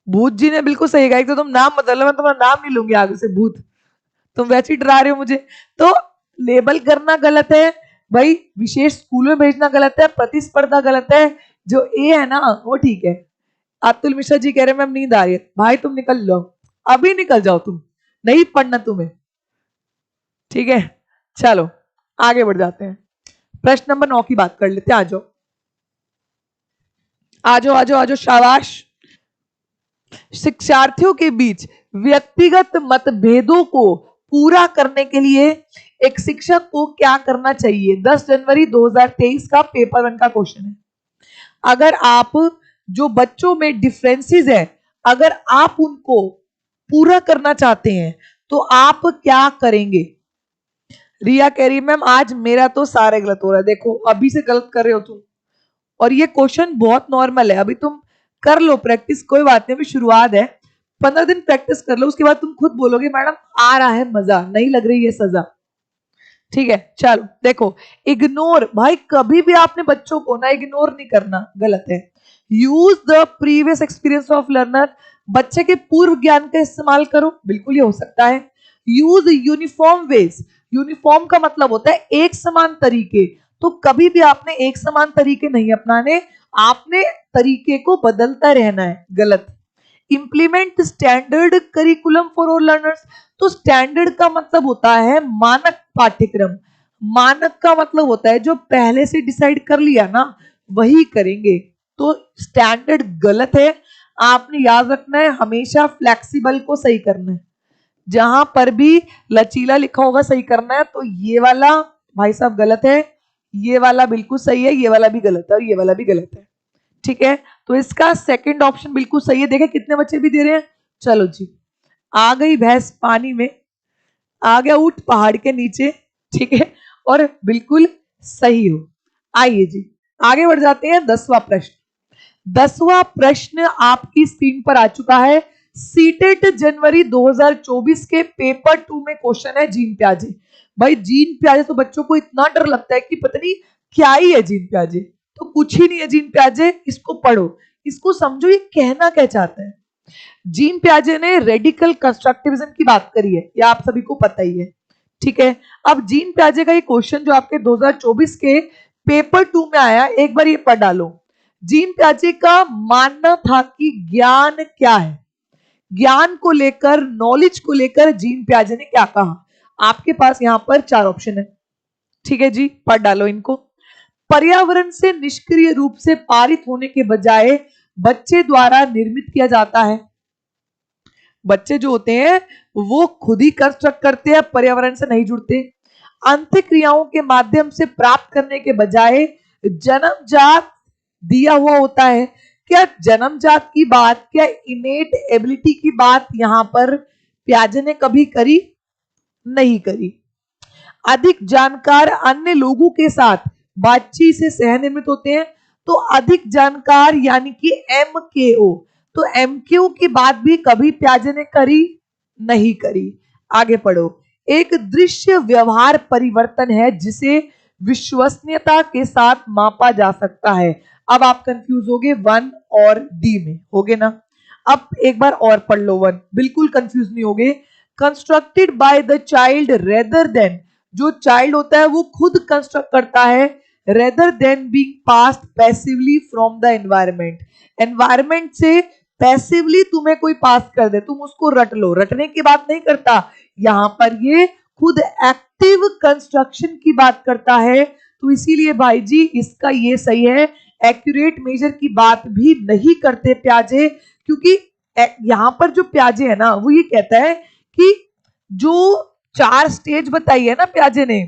भूत जी ने बिल्कुल सही कहा, एक तो तुम नाम बदल लो, मैं तुम्हारा नाम नहीं लूंगी आगे से। भूत, तुम वैसे ही डरा रहे हो मुझे। तो लेबल करना गलत है भाई, विशेष स्कूल में भेजना गलत है, प्रतिस्पर्धा गलत है। जो ए है ना वो ठीक है। अतुल मिश्रा जी कह रहे हैं मैम नींद आ रही है। भाई तुम निकल जाओ, अभी निकल जाओ, तुम नहीं पढ़ना तुम्हें, ठीक है। चलो आगे बढ़ जाते हैं, प्रश्न नंबर 9 की बात कर लेते हैं। आ जाओ आ जाओ आ जाओ आ जाओ, शाबाश। शिक्षार्थियों के बीच व्यक्तिगत मतभेदों को पूरा करने के लिए एक शिक्षक को क्या करना चाहिए? 10 जनवरी 2023 का पेपर 1 का क्वेश्चन है। अगर आप जो बच्चों में डिफरेंसेस है, अगर आप उनको पूरा करना चाहते हैं तो आप क्या करेंगे? रिया कह रही मैम आज मेरा तो सारे गलत हो रहा है। देखो अभी से गलत कर रहे हो तुम, और ये क्वेश्चन बहुत नॉर्मल है। अभी तुम कर लो प्रैक्टिस, कोई बात नहीं, अभी शुरुआत है। 15 दिन प्रैक्टिस कर लो, उसके बाद तुम खुद बोलोगे मैडम आ रहा है मजा, नहीं लग रही है सजा। ठीक है, चलो देखो, इग्नोर। भाई कभी भी आपने बच्चों को ना इग्नोर नहीं करना, गलत है। Use the previous experience of learner, बच्चे के पूर्व ज्ञान का इस्तेमाल करो, बिल्कुल ये हो सकता है। यूज यूनिफॉर्म वेज, यूनिफॉर्म का मतलब होता है एक समान तरीके, तो कभी भी आपने एक समान तरीके नहीं अपनाने, आपने तरीके को बदलता रहना है, गलत। Implement standard curriculum for all learners, तो स्टैंडर्ड का मतलब होता है मानक पाठ्यक्रम। मानक का मतलब होता है जो पहले से डिसाइड कर लिया ना वही करेंगे, तो स्टैंडर्ड गलत है। आपने याद रखना है हमेशा फ्लेक्सिबल को सही करना है, जहां पर भी लचीला लिखा होगा सही करना है। तो ये वाला भाई साहब गलत है, ये वाला बिल्कुल सही है, ये वाला भी गलत है और ये वाला भी गलत है, ठीक है। तो इसका सेकंड ऑप्शन बिल्कुल सही है। देखे कितने बच्चे भी दे रहे हैं। चलो जी, आ गई भैंस पानी में, आ गया ऊंट पहाड़ के नीचे, ठीक है, और बिल्कुल सही हो। आइए जी आगे बढ़ जाते हैं। 10वां प्रश्न, 10वां प्रश्न आपकी स्क्रीन पर आ चुका है। सीटेट जनवरी 2024 के पेपर 2 में क्वेश्चन है जीन प्याजे। भाई जीन प्याजे तो बच्चों को इतना डर लगता है कि पता नहीं क्या ही है जीन प्याजे, तो कुछ ही नहीं है जीन प्याजे। इसको पढ़ो, इसको समझो, ये कहना क्या चाहता है। जीन प्याजे ने रेडिकल कंस्ट्रक्टिविज्म की बात करी है, ये आप सभी को पता ही है, ठीक है। अब जीन प्याजे का ये क्वेश्चन जो आपके 2024 के पेपर 2 में आया, एक बार ये पढ़ डालो। जीन प्याजे का मानना था कि ज्ञान क्या है, ज्ञान को लेकर, नॉलेज को लेकर जीन प्याजे ने क्या कहा। आपके पास यहां पर 4 ऑप्शन है, ठीक है जी, पढ़ डालो इनको। पर्यावरण से निष्क्रिय रूप से पारित होने के बजाय बच्चे द्वारा निर्मित किया जाता है। बच्चे जो होते हैं वो खुद ही कंस्ट्रक्ट करते हैं, पर्यावरण से नहीं जुड़ते। अंतःक्रियाओं के माध्यम से प्राप्त करने के बजाय जन्मजात दिया हुआ होता है। क्या जन्मजात की बात, क्या इनेट एबिलिटी की बात यहां पर प्याजे ने कभी करी? नहीं करी। अधिक जानकार अन्य लोगों के साथ बातचीत से सहनिर्मित होते हैं, तो अधिक जानकार यानी कि MKO, तो MKO की बात भी कभी प्याजे ने करी? नहीं करी। आगे पढ़ो। एक दृश्य व्यवहार परिवर्तन है जिसे विश्वसनीयता के साथ मापा जा सकता है। अब आप कंफ्यूज हो गए 1 और डी में, हो गए ना। अब एक बार और पढ़ लो 1, बिल्कुल कंफ्यूज नहीं हो गए। Constructed by the child rather than, जो चाइल्ड होता है वो खुद कंस्ट्रक्ट करता है, rather than being passed passively from the environment. Environment से पैसिवली तुम्हें कोई पास कर दे, तुम उसको रट लो, रटने की बात नहीं करता यहां पर, ये खुद एक्टिव कंस्ट्रक्शन की बात करता है। तो इसीलिए भाई जी इसका ये सही है। एक्यूरेट मेजर की बात भी नहीं करते प्याजे, क्योंकि यहां पर जो प्याजे है ना वो ये कहता है कि जो 4 स्टेज बताई है ना प्याजे ने,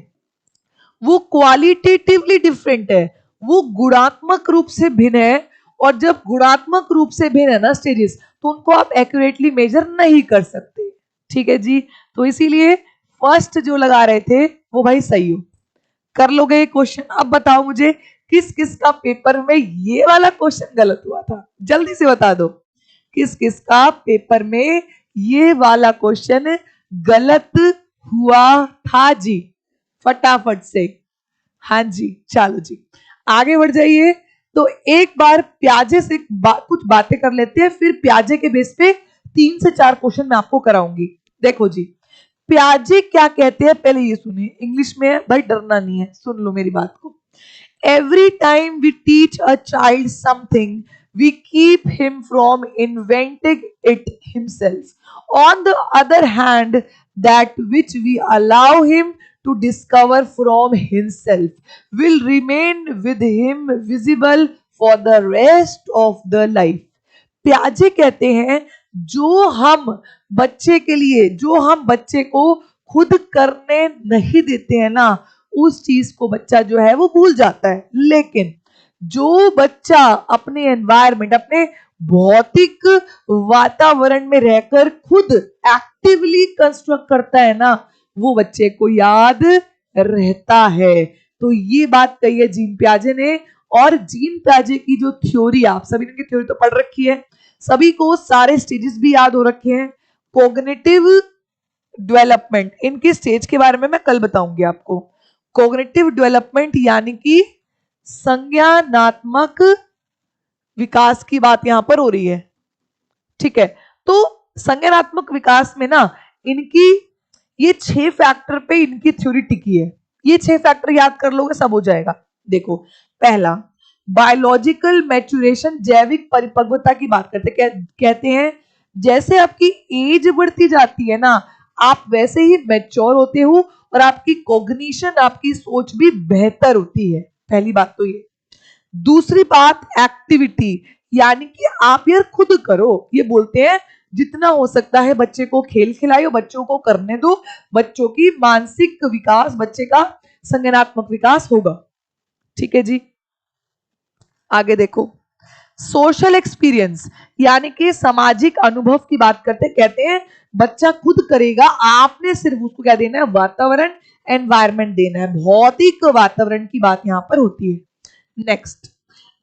वो क्वालिटेटिवली डिफरेंट है, वो गुणात्मक रूप से भिन्न है। और जब गुणात्मक रूप से भिन्न है ना स्टेजेस, तो उनको आप एक्यूरेटली मेजर नहीं कर सकते। ठीक है जी, तो इसीलिए फर्स्ट जो लगा रहे थे वो भाई सही हो। कर लोगे क्वेश्चन। अब बताओ मुझे किस किस का पेपर में ये वाला क्वेश्चन गलत हुआ था, जल्दी से बता दो किस किस का पेपर में ये वाला क्वेश्चन गलत हुआ था जी, फटाफट से। हाँ जी, चलो जी आगे बढ़ जाइए। तो एक बार प्याजे से कुछ बातें कर लेते हैं, फिर प्याजे के बेस पे 3 से 4 क्वेश्चन मैं आपको कराऊंगी। देखो जी, प्याजे क्या कहते हैं पहले ये सुनिए, इंग्लिश में है भाई, डरना नहीं है, सुन लो मेरी बात को। Every time we teach a child something, we keep him from inventing it himself. On the other hand, that which we allow him to discover from himself will remain with him visible for the rest of the life. प्याजे कहते हैं जो हम बच्चे के लिए, जो हम बच्चे को खुद करने नहीं देते हैं ना, उस चीज को बच्चा जो है वो भूल जाता है। लेकिन जो बच्चा अपने एनवायरमेंट, अपने भौतिक वातावरण में रहकर खुद एक्टिवली कंस्ट्रक्ट करता है ना, वो बच्चे को याद रहता है। तो ये बात कही है जीन पियाजे ने। और जीन पियाजे की जो थ्योरी, आप सभी ने थ्योरी तो पढ़ रखी है, सभी को सारे स्टेजेस भी याद हो रखे हैं। कोग्निटिव डेवलपमेंट, इनकी स्टेज के बारे में मैं कल बताऊंगी आपको। कोग्निटिव डेवलपमेंट यानी कि संज्ञानात्मक विकास की बात यहां पर हो रही है। ठीक है, तो संज्ञानात्मक विकास में ना इनकी ये 6 फैक्टर पे इनकी थ्योरी टिकी है। ये 6 फैक्टर याद कर लोगे सब हो जाएगा। देखो, पहला बायोलॉजिकल मैच्योरेशन, जैविक परिपक्वता की बात करते कहते हैं जैसे आपकी एज बढ़ती जाती है ना, आप वैसे ही मैच्योर होते हो और आपकी कॉग्निशन, आपकी सोच भी बेहतर होती है। पहली बात तो ये। दूसरी बात एक्टिविटी, यानी कि आप यार खुद करो, ये बोलते हैं जितना हो सकता है बच्चे को खेल खिलाओ, बच्चों को करने दो, बच्चों की मानसिक विकास, बच्चे का संज्ञानात्मक विकास होगा। ठीक है जी, आगे देखो। सोशल एक्सपीरियंस यानी कि सामाजिक अनुभव की बात करते, कहते हैं बच्चा खुद करेगा, आपने सिर्फ उसको क्या देना है, वातावरण, एनवायरनमेंट देना है, भौतिक वातावरण की बात यहां पर होती है। नेक्स्ट,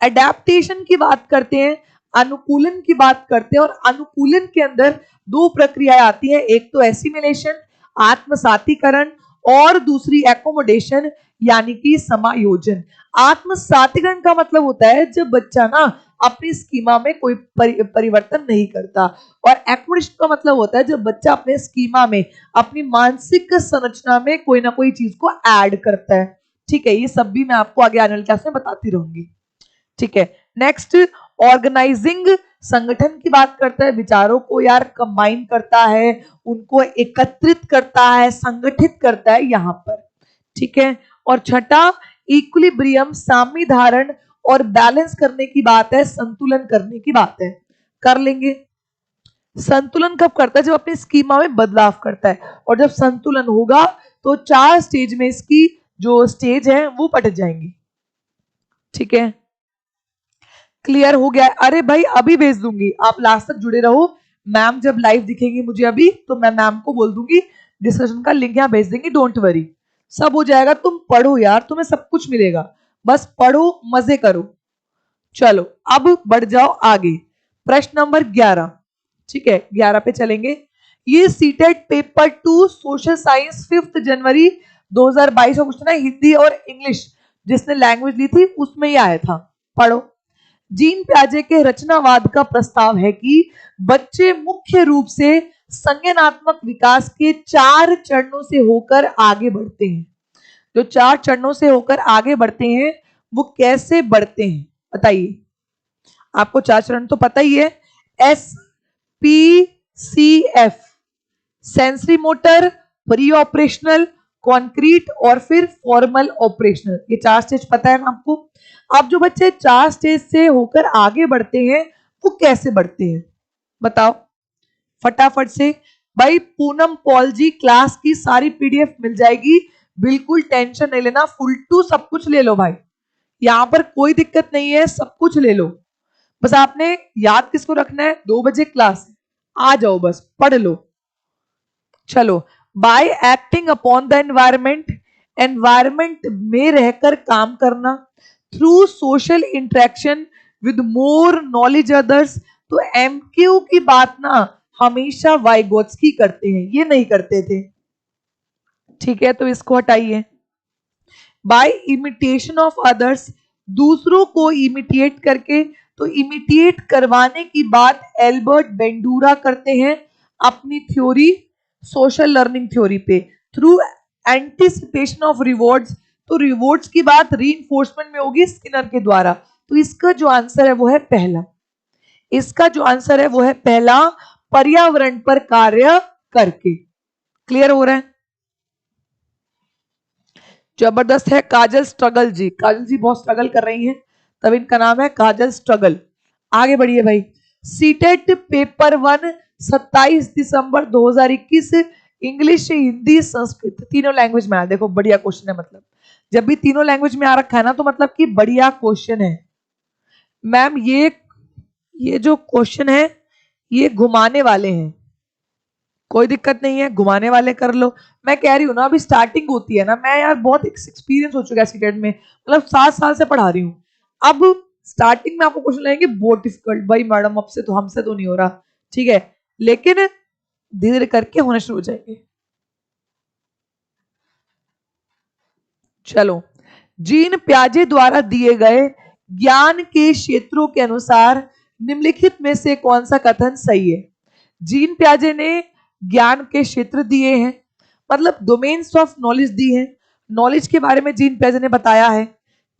एडेप्टेशन की बात करते हैं, अनुकूलन की बात करते हैं। और अनुकूलन के अंदर 2 प्रक्रियाएं आती हैं, एक तो एसिमिलेशन, आत्मसातीकरण, और दूसरी एकोमोडेशन यानी कि समायोजन। आत्मसातीकरण का मतलब होता है जब बच्चा ना अपनी स्कीमा में कोई परिवर्तन नहीं करता, और एकोमोडेशन का मतलब होता है जब बच्चा अपने स्कीमा में, अपनी मानसिक संरचना में कोई ना कोई चीज को ऐड करता है। ठीक है, ये सब भी मैं आपको आगे आने वाली क्लास में बताती रहूंगी। ठीक है, नेक्स्ट, ऑर्गेनाइजिंग, संगठन की बात करता है, विचारों को यार कंबाइन करता है, उनको एकत्रित करता है, संगठित करता है यहां पर। ठीक है, और छठा, इक्विलिब्रियम, साम्य धारण और बैलेंस करने की बात है, संतुलन करने की बात है। कर लेंगे। संतुलन कब करता है, जब अपने स्कीमा में बदलाव करता है, और जब संतुलन होगा तो 4 स्टेज में इसकी जो स्टेज है वो पट जाएंगी। ठीक है, क्लियर हो गया? अरे भाई अभी भेज दूंगी, आप लास्ट तक जुड़े रहो। मैम जब लाइव दिखेंगी मुझे अभी, तो मैं मैम को बोल दूंगी डिस्कशन का लिंक यहाँ भेज देंगी, डोंट वरी, सब हो जाएगा। तुम पढ़ो यार, तुम्हें सब कुछ मिलेगा, बस पढ़ो, मजे करो। चलो अब बढ़ जाओ आगे, प्रश्न नंबर 11। ठीक है, 11 पे चलेंगे। ये सीटेट पेपर 2 सोशल साइंस 5 जनवरी 2022 का क्वेश्चन है, हिंदी और इंग्लिश जिसने लैंग्वेज ली थी उसमें ही आया था, पढ़ो। जीन प्याजे के रचनावाद का प्रस्ताव है कि बच्चे मुख्य रूप से संज्ञानात्मक विकास के 4 चरणों से होकर आगे बढ़ते हैं। जो 4 चरणों से होकर आगे बढ़ते हैं वो कैसे बढ़ते हैं बताइए। आपको 4 चरण तो पता ही है, SPCF, sensory motor, pre operational, concrete और फिर फॉर्मल ऑपरेशनल। ये 4 स्टेज पता है ना आपको। अब जो बच्चे 4 स्टेज से होकर आगे बढ़ते हैं वो कैसे बढ़ते हैं बताओ फटाफट से। भाई पूनम पॉल जी क्लास की सारी पीडीएफ मिल जाएगी, बिल्कुल टेंशन नहीं लेना, फुल टू सब कुछ ले लो भाई, यहां पर कोई दिक्कत नहीं है, सब कुछ ले लो। बस आपने याद किसको रखना है, 2 बजे क्लास आ जाओ, बस पढ़ लो। चलो, bye acting upon the environment, environment में रहकर काम करना, through social interaction with more knowledge others. तो एमक्यू की बात ना हमेशा वाइगोत्स्की करते हैं, ये नहीं करते थे, ठीक है, तो इसको हटाइए। बाय इमिटेशन ऑफ अदर्स, दूसरों को इमिटेट करके, तो इमिटेट करवाने की बात एल्बर्ट बेंडूरा करते हैं अपनी थ्योरी सोशल लर्निंग थ्योरी पे। थ्रू एंटिसिपेशन ऑफ रिवॉर्ड्स, तो रिवॉर्ड्स की बात रीइंफोर्समेंट में होगी स्किनर के द्वारा। तो इसका जो आंसर है वो है पहला, इसका जो आंसर है वो है पहला, पर्यावरण पर कार्य करके। क्लियर हो रहा है, जबरदस्त है। काजल स्ट्रगल जी, काजल जी बहुत स्ट्रगल कर रही हैं, तब इनका नाम है काजल स्ट्रगल। आगे बढ़िए भाई। सीटेट पेपर 1 27 दिसंबर 2021, इंग्लिश, हिंदी, संस्कृत, तीनों लैंग्वेज में आया। देखो बढ़िया क्वेश्चन है, मतलब जब भी तीनों लैंग्वेज में आ रखा है ना तो मतलब कि बढ़िया क्वेश्चन है। मैम ये जो क्वेश्चन है ये घुमाने वाले हैं, कोई दिक्कत नहीं है, घुमाने वाले कर लो। मैं कह रही हूँ ना अभी स्टार्टिंग होती है ना, मैं यार बहुत एक्सपीरियंस हो चुका है सीटेट में, मतलब 7 साल से पढ़ा रही हूँ। अब स्टार्टिंग में आपको क्वेश्चन लगेंगे बहुत डिफिकल्ट, भाई मैडम अब से तो हमसे तो नहीं हो रहा, ठीक है, लेकिन धीरे धीरे करके होने शुरू हो जाएंगे। चलो, जीन प्याजे द्वारा दिए गए ज्ञान के क्षेत्रों के अनुसार निम्नलिखित में से कौन सा कथन सही है। जीन प्याजे ने ज्ञान के क्षेत्र दिए हैं, मतलब डोमेन्स ऑफ नॉलेज दी है, नॉलेज के बारे में जीन प्याजे ने बताया है,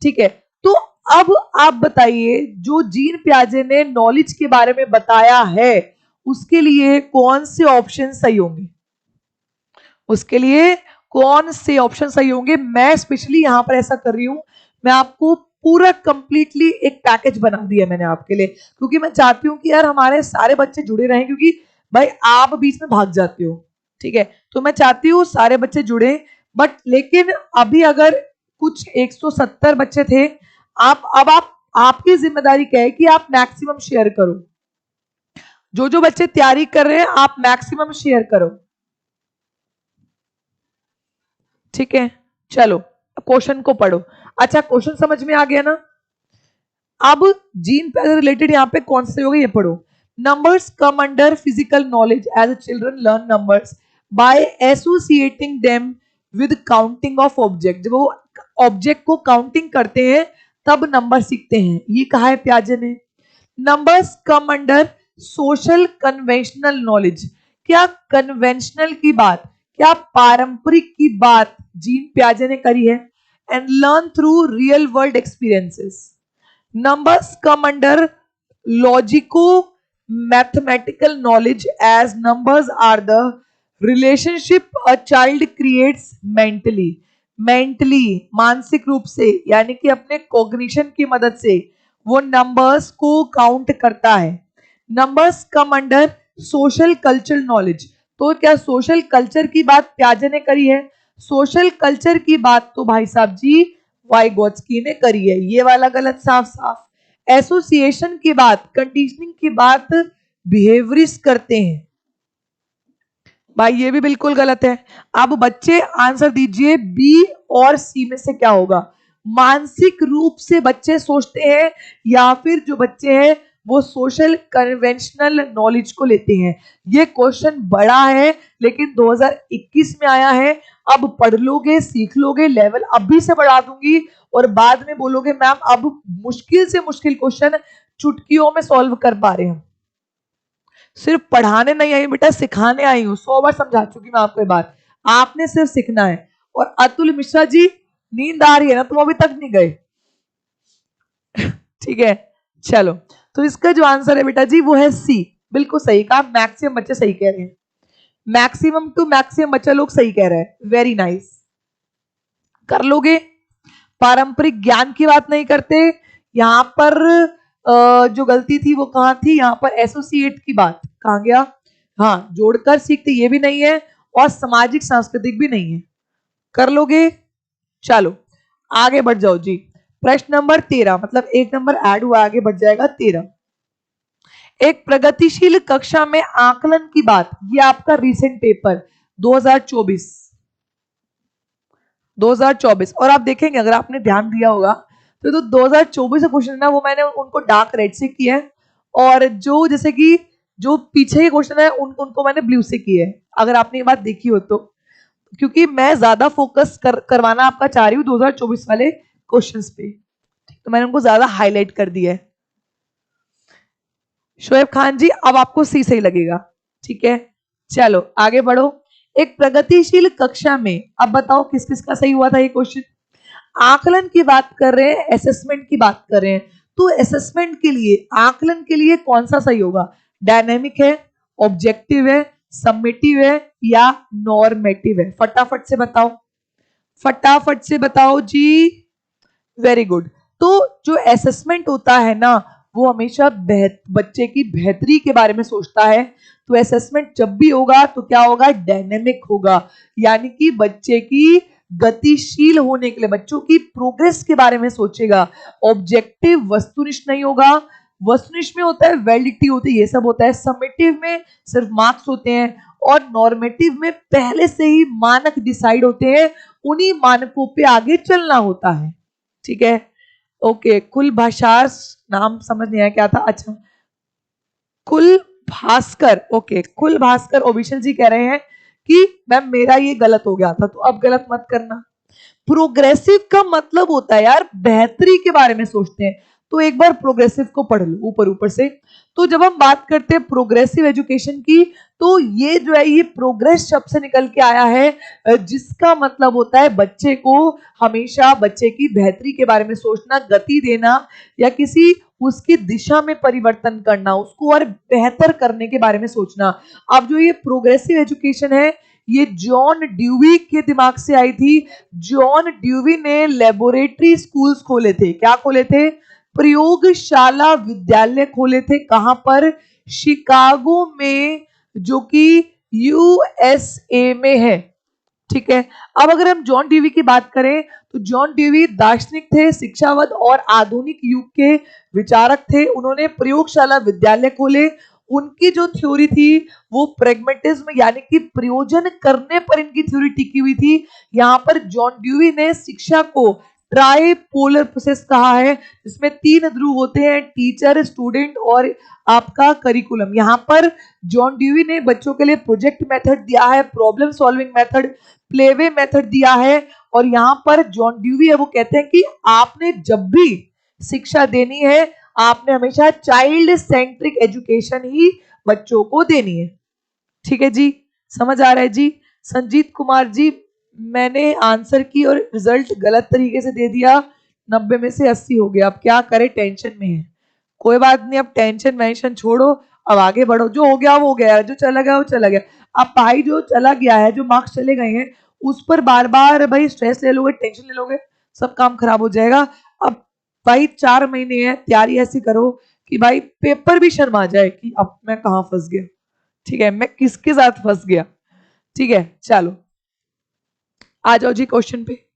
ठीक है। तो अब आप बताइए जो जीन प्याजे ने नॉलेज के बारे में बताया है उसके लिए कौन से ऑप्शन सही होंगे, उसके लिए कौन से ऑप्शन सही होंगे। मैं स्पेशली यहां पर ऐसा कर रही हूं, मैं आपको पूरा कंप्लीटली एक पैकेज बना दिया मैंने आपके लिए, क्योंकि मैं चाहती हूं कि यार हमारे सारे बच्चे जुड़े रहें, क्योंकि भाई आप बीच में भाग जाते हो, ठीक है, तो मैं चाहती हूँ सारे बच्चे जुड़े। बट लेकिन अभी अगर कुछ 170 बच्चे थे, अब आपकी जिम्मेदारी क्या है कि आप मैक्सिमम शेयर करो, जो बच्चे तैयारी कर रहे हैं आप मैक्सिमम शेयर करो, ठीक है। चलो क्वेश्चन को पढ़ो। अच्छा क्वेश्चन समझ में आ गया ना। अब जीन पैदा रिलेटेड यहाँ पे कौन से होगा ये पढ़ो। Numbers come under physical knowledge as children learn numbers by associating them with counting of object. जब वो ऑब्जेक्ट को काउंटिंग करते हैं तब नंबर सीखते हैं, ये कहा है प्याजे ने। Numbers come under social conventional knowledge, क्या कन्वेंशनल की बात, क्या पारंपरिक की बात जीन प्याजे ने करी है। And learn through real world experiences. Numbers come under logico-mathematical knowledge as numbers are the relationship a child creates mentally. Mentally मानसिक रूप से, यानी कि अपने कॉग्निशन की मदद से वो नंबर्स को काउंट करता है। Numbers come under social cultural knowledge, तो क्या सोशल कल्चर की बात प्याजे ने करी है। सोशल कल्चर की बात तो भाई साहब जी वाइगोत्स्की ने करी है, ये वाला गलत साफ साफ। एसोसिएशन की बात, कंडीशनिंग की बात बिहेवियरिस्ट करते हैं, भाई ये भी बिल्कुल गलत है। अब बच्चे आंसर दीजिए बी और सी में से क्या होगा। मानसिक रूप से बच्चे सोचते हैं या फिर जो बच्चे हैं वो सोशल कन्वेंशनल नॉलेज को लेते हैं। ये क्वेश्चन बड़ा है लेकिन 2021 में आया है। अब पढ़ लोगे, सीख लोगे, लेवल अभी से बढ़ा दूंगी और बाद में बोलोगे मैम अब मुश्किल से मुश्किल क्वेश्चन चुटकियों में सॉल्व कर पा रहे हैं। सिर्फ पढ़ाने नहीं आई बेटा, सिखाने आई हूं। 100 बार समझा चुकी मैं आपको ये बात, आपने सिर्फ सीखना है। और अतुल मिश्रा जी, नींद आ रही है ना, तुम अभी तक नहीं गए? ठीक है, चलो। तो इसका जो आंसर है बेटा जी वो है सी। बिल्कुल सही कहा, मैक्सिमम बच्चे सही कह रहे हैं। मैक्सिमम टू मैक्सिमम बच्चा लोग सही कह रहे हैं। वेरी नाइस, कर लोगे। पारंपरिक ज्ञान की बात नहीं करते यहां पर। जो गलती थी वो कहां थी? यहां पर एसोसिएट की बात कहां गया? हाँ, जोड़कर सीखते ये भी नहीं है और सामाजिक सांस्कृतिक भी नहीं है। कर लोगे? चलो आगे बढ़ जाओ जी। प्रश्न नंबर 13, मतलब एक नंबर ऐड हुआ, आगे बढ़ जाएगा 13। एक प्रगतिशील कक्षा में आकलन की बात, ये आपका रीसेंट पेपर 2024। और आप देखेंगे अगर आपने ध्यान दिया होगा तो 2024 का क्वेश्चन है ना, वो मैंने उनको डार्क रेड से किया है और जो जैसे कि जो पीछे के क्वेश्चन है उनको मैंने ब्लू से किया है, अगर आपने ये बात देखी हो तो। क्योंकि मैं ज्यादा फोकस करवाना आपका चाह रही हूँ 2024 वाले क्वेश्चंस पे, तो मैंने उनको ज्यादा हाईलाइट कर दिया है। शोएब खान जी, अब आपको सी सही लगेगा, ठीक है। चलो आगे बढ़ो। एक प्रगतिशील कक्षा में, अब बताओ किस किस का सही हुआ था ये क्वेश्चन? आकलन की बात कर रहे हैं, असेसमेंट की बात कर रहे हैं, तो असेसमेंट के लिए, आकलन के लिए कौन सा सही होगा? डायनेमिक है, ऑब्जेक्टिव है, समेटिव है या नॉर्मेटिव है? फटाफट से बताओ, फटाफट से बताओ जी। Very good. तो जो असेसमेंट होता है ना, वो हमेशा बच्चे की बेहतरी के बारे में सोचता है। तो असेसमेंट जब भी होगा तो क्या होगा? डायनेमिक होगा, यानी कि बच्चे की गतिशील होने के लिए, बच्चों की प्रोग्रेस के बारे में सोचेगा। ऑब्जेक्टिव वस्तुनिष्ठ नहीं होगा, वस्तुनिष्ठ में होता है वैलिडिटी होती है, ये सब होता है। समेटिव में सिर्फ मार्क्स होते हैं और नॉर्मेटिव में पहले से ही मानक डिसाइड होते हैं, उन्हीं मानकों पे आगे चलना होता है, ठीक है। ओके, कुल भाषार नाम समझ नहीं आया क्या था? अच्छा, कुल भास्कर। ओके, कुल भास्कर ओबिशन जी कह रहे हैं कि मैम मेरा ये गलत हो गया था, तो अब गलत मत करना। प्रोग्रेसिव का मतलब होता है यार बेहतरी के बारे में सोचते हैं, तो एक बार प्रोग्रेसिव को पढ़ लो ऊपर ऊपर से। तो जब हम बात करते हैं प्रोग्रेसिव एजुकेशन की, तो ये जो है ये प्रोग्रेस शब्द से निकल के आया है, जिसका मतलब होता है बच्चे को हमेशा बच्चे की बेहतरी के बारे में सोचना, गति देना या किसी उसकी दिशा में परिवर्तन करना, उसको और बेहतर करने के बारे में सोचना। अब जो ये प्रोग्रेसिव एजुकेशन है, ये जॉन ड्यूवी के दिमाग से आई थी। जॉन ड्यूवी ने लेबोरेटरी स्कूल्स खोले थे। क्या खोले थे? प्रयोगशाला विद्यालय खोले थे। कहां पर? शिकागो में, जो कि यूएसए में है, ठीक है। अब अगर हम जॉन ड्यूवी की बात करें तो जॉन ड्यूवी दार्शनिक थे, शिक्षाविद और आधुनिक युग के विचारक थे। उन्होंने प्रयोगशाला विद्यालय खोले। उनकी जो थ्योरी थी वो प्रेगमेटिज्म, यानी कि प्रयोजन करने पर इनकी थ्योरी टिकी हुई थी। यहां पर जॉन ड्यूवी ने शिक्षा को ट्राइपोलर प्रोसेस कहा है, जिसमें 3 ध्रुव होते हैं, टीचर, स्टूडेंट और आपका करिकुलम। यहाँ पर जॉन ड्यूवी ने बच्चों के लिए प्रोजेक्ट मेथड दिया है, problem solving method, playway method दिया है। और यहाँ पर जॉन ड्यूवी है वो कहते हैं कि आपने जब भी शिक्षा देनी है, आपने हमेशा चाइल्ड सेंट्रिक एजुकेशन ही बच्चों को देनी है, ठीक है जी। समझ आ रहा है जी? संजीत कुमार जी, मैंने आंसर की और रिजल्ट गलत तरीके से दे दिया, 90 में से 80 हो गया। अब क्या करें, टेंशन में है। कोई बात नहीं, अब टेंशन वेंशन छोड़ो, अब आगे बढ़ो। जो हो गया वो हो गया, जो चला गया वो चला गया। अब भाई जो चला गया है, जो मार्क्स चले गए हैं, उस पर बार बार भाई स्ट्रेस ले लोगे, टेंशन ले लोगे, सब काम खराब हो जाएगा। अब भाई 4 महीने है, तैयारी ऐसी करो कि भाई पेपर भी शर्मा जाए कि अब मैं कहाँ फंस गया, ठीक है, मैं किसके साथ फंस गया, ठीक है। चलो आ जाओ जी क्वेश्चन पे।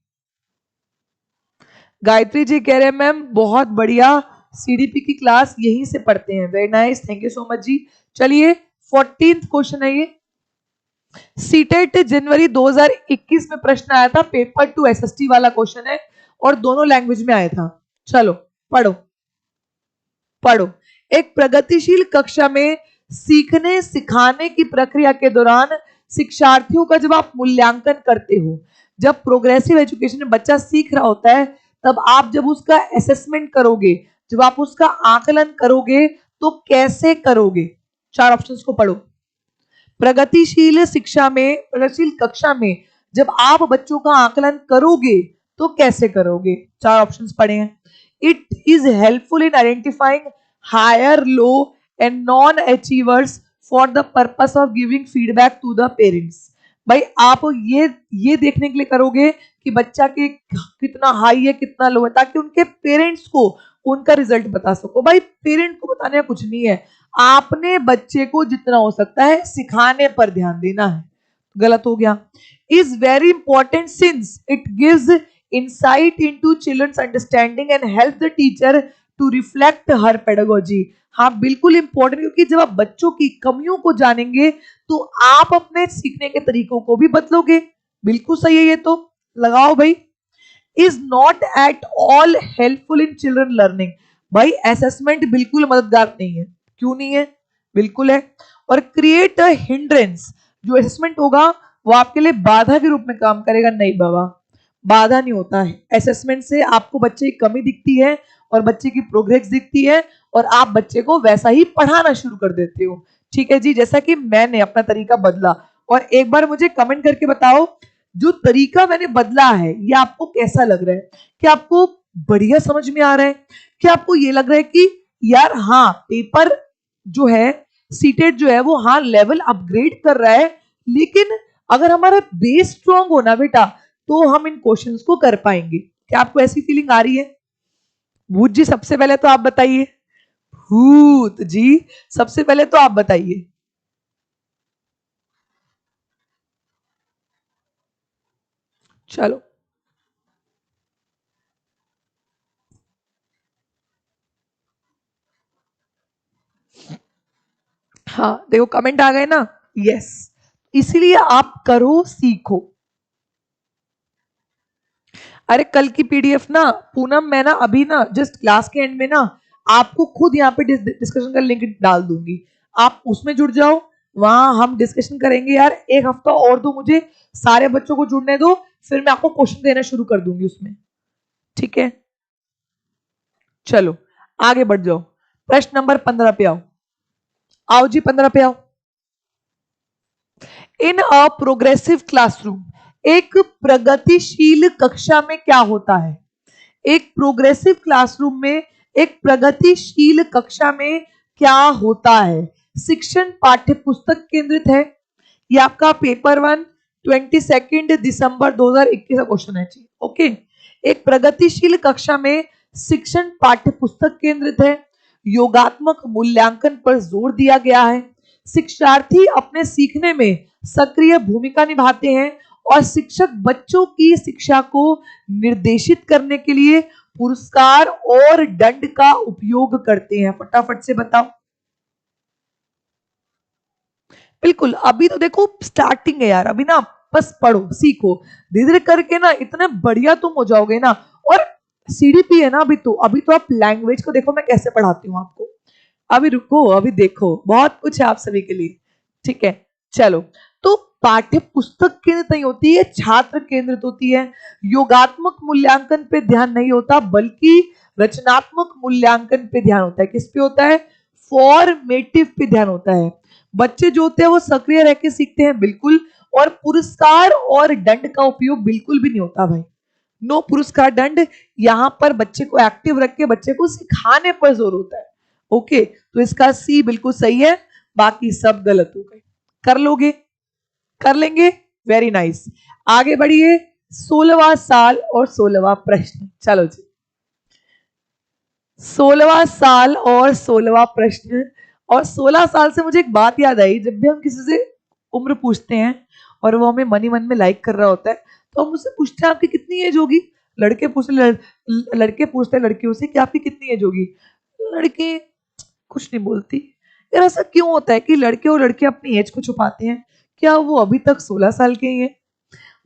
गायत्री जी कह रहे हैं मैम बहुत बढ़िया, सीडीपी की क्लास यहीं से पढ़ते हैं। Very nice, thank you so much जी। चलिए 14th क्वेश्चन है ये। सीटेट जनवरी 2021 में प्रश्न आया था, पेपर 2 एसएसटी वाला क्वेश्चन है और दोनों लैंग्वेज में आया था। चलो पढ़ो पढ़ो। एक प्रगतिशील कक्षा में सीखने सिखाने की प्रक्रिया के दौरान शिक्षार्थियों का जब आप मूल्यांकन करते हो, जब प्रोग्रेसिव एजुकेशन में बच्चा सीख रहा होता है, तब आप जब उसका असेसमेंट करोगे, जब आप उसका आकलन करोगे, तो कैसे करोगे? चार ऑप्शंस को पढ़ो। प्रगतिशील शिक्षा में, प्रगतिशील कक्षा में जब आप बच्चों का आकलन करोगे तो कैसे करोगे? चार ऑप्शंस पढ़े हैं। It is helpful in identifying higher, low and non achievers for the purpose of giving feedback to the parents. भाई आप ये देखने के लिए करोगे कि बच्चा के कितना हाई है कितना लो है, ताकि उनके पेरेंट्स को उनका रिजल्ट बता सको। भाई पेरेंट को बताने का कुछ नहीं है, आपने बच्चे को जितना हो सकता है सिखाने पर ध्यान देना है। गलत हो गया। Is very important since it gives insight into children's understanding and help the teacher to reflect her pedagogy. हाँ बिल्कुल इंपॉर्टेंट, क्योंकि जब आप बच्चों की कमियों को जानेंगे तो आप अपने सीखने के तरीकों को भी बदलोगे। बिल्कुल सही है ये तो, लगाओ भाई। Is not at all helpful in children learning. भाई असेसमेंट बिल्कुल मददगार नहीं है। क्यों नहीं है? बिल्कुल है। और क्रिएट अ हिंड्रेंस, जो असेसमेंट होगा वो आपके लिए बाधा के रूप में काम करेगा। नहीं बाबा, बाधा नहीं होता है। असेसमेंट से आपको बच्चे की कमी दिखती है और बच्चे की प्रोग्रेस दिखती है, और आप बच्चे को वैसा ही पढ़ाना शुरू कर देते हो। ठीक है जी, जैसा कि मैंने अपना तरीका बदला। और एक बार मुझे कमेंट करके बताओ, जो तरीका मैंने बदला है ये आपको कैसा लग रहा है? क्या आपको बढ़िया समझ में आ रहा है? क्या आपको ये लग रहा है कि यार हाँ पेपर जो है, सीटेट जो है वो हाँ लेवल अपग्रेड कर रहा है, लेकिन अगर हमारा बेस स्ट्रांग हो ना बेटा, तो हम इन क्वेश्चंस को कर पाएंगे। क्या आपको ऐसी फीलिंग आ रही है? भूत जी सबसे पहले तो आप बताइए। भूत जी सबसे पहले तो आप बताइए। चलो हाँ देखो कमेंट आ गए ना। यस, इसीलिए आप करो सीखो। अरे कल की पीडीएफ ना पूनम, मैं ना अभी ना जस्ट क्लास के एंड में ना आपको खुद यहाँ पे डिस्कशन का लिंक डाल दूंगी, आप उसमें जुड़ जाओ। वहां हम डिस्कशन करेंगे यार। एक हफ्ता और दो मुझे, सारे बच्चों को जुड़ने दो, फिर मैं आपको क्वेश्चन देना शुरू कर दूंगी उसमें। ठीक है, चलो आगे बढ़ जाओ। प्रश्न नंबर 15 पे आओ। आओ जी 15 पे आओ। इन अ प्रोग्रेसिव क्लासरूम, एक प्रगतिशील कक्षा में क्या होता है? एक प्रोग्रेसिव क्लासरूम में, एक प्रगतिशील कक्षा में क्या होता है? शिक्षण पाठ्य पुस्तक केंद्रित है। ये आपका पेपर 1 22 दिसंबर 2021 का क्वेश्चन है जी। ओके, एक प्रगतिशील कक्षा में शिक्षण पाठ्य पुस्तक केंद्रित है। योगात्मक मूल्यांकन पर जोर दिया गया है। शिक्षार्थी अपने सीखने में सक्रिय भूमिका निभाते हैं और शिक्षक बच्चों की शिक्षा को निर्देशित करने के लिए पुरस्कार और दंड का उपयोग करते हैं। फटाफट से बताओ। बिल्कुल, अभी तो देखो स्टार्टिंग है यार, अभी ना बस पढ़ो सीखो, धीरे धीरे करके ना इतने बढ़िया तुम हो जाओगे ना। और सीडीपी है ना, अभी तो आप लैंग्वेज को देखो मैं कैसे पढ़ाती हूँ आपको। अभी रुको, अभी देखो बहुत कुछ है आप सभी के लिए। ठीक है, चलो। तो पाठ्य पुस्तक केंद्रित नहीं होती है, छात्र केंद्रित होती है। योगात्मक मूल्यांकन पे ध्यान नहीं होता, बल्कि रचनात्मक मूल्यांकन पे ध्यान होता है। किस पे होता है? फॉर्मेटिव पे ध्यान होता है। बच्चे जो होते हैं वो सक्रिय रह के सीखते हैं, बिल्कुल। और पुरस्कार और दंड का उपयोग बिल्कुल भी नहीं होता भाई। नो पुरस्कार दंड, यहां पर बच्चे को एक्टिव रख के बच्चे को सिखाने पर जोर होता है। ओके, तो इसका सी बिल्कुल सही है, बाकी सब गलत हो गए। कर लोगे? कर लेंगे, वेरी नाइस। आगे बढ़िए। 16वां साल और 16वां प्रश्न, चलो जी। 16वां साल और 16वां प्रश्न। और 16 साल से मुझे एक बात याद आई, जब भी हम किसी से उम्र पूछते हैं और वो हमें मन ही मन में लाइक कर रहा होता है, तो हम उससे पूछते हैं आपकी कितनी एज होगी। लड़के पूछते हैं लड़कियों से कि आपकी कितनी एज होगी। लड़की कुछ नहीं बोलती। यार ऐसा क्यों होता है कि लड़के और लड़कियां अपनी एज को छुपाते हैं? क्या वो अभी तक 16 साल के ही हैं?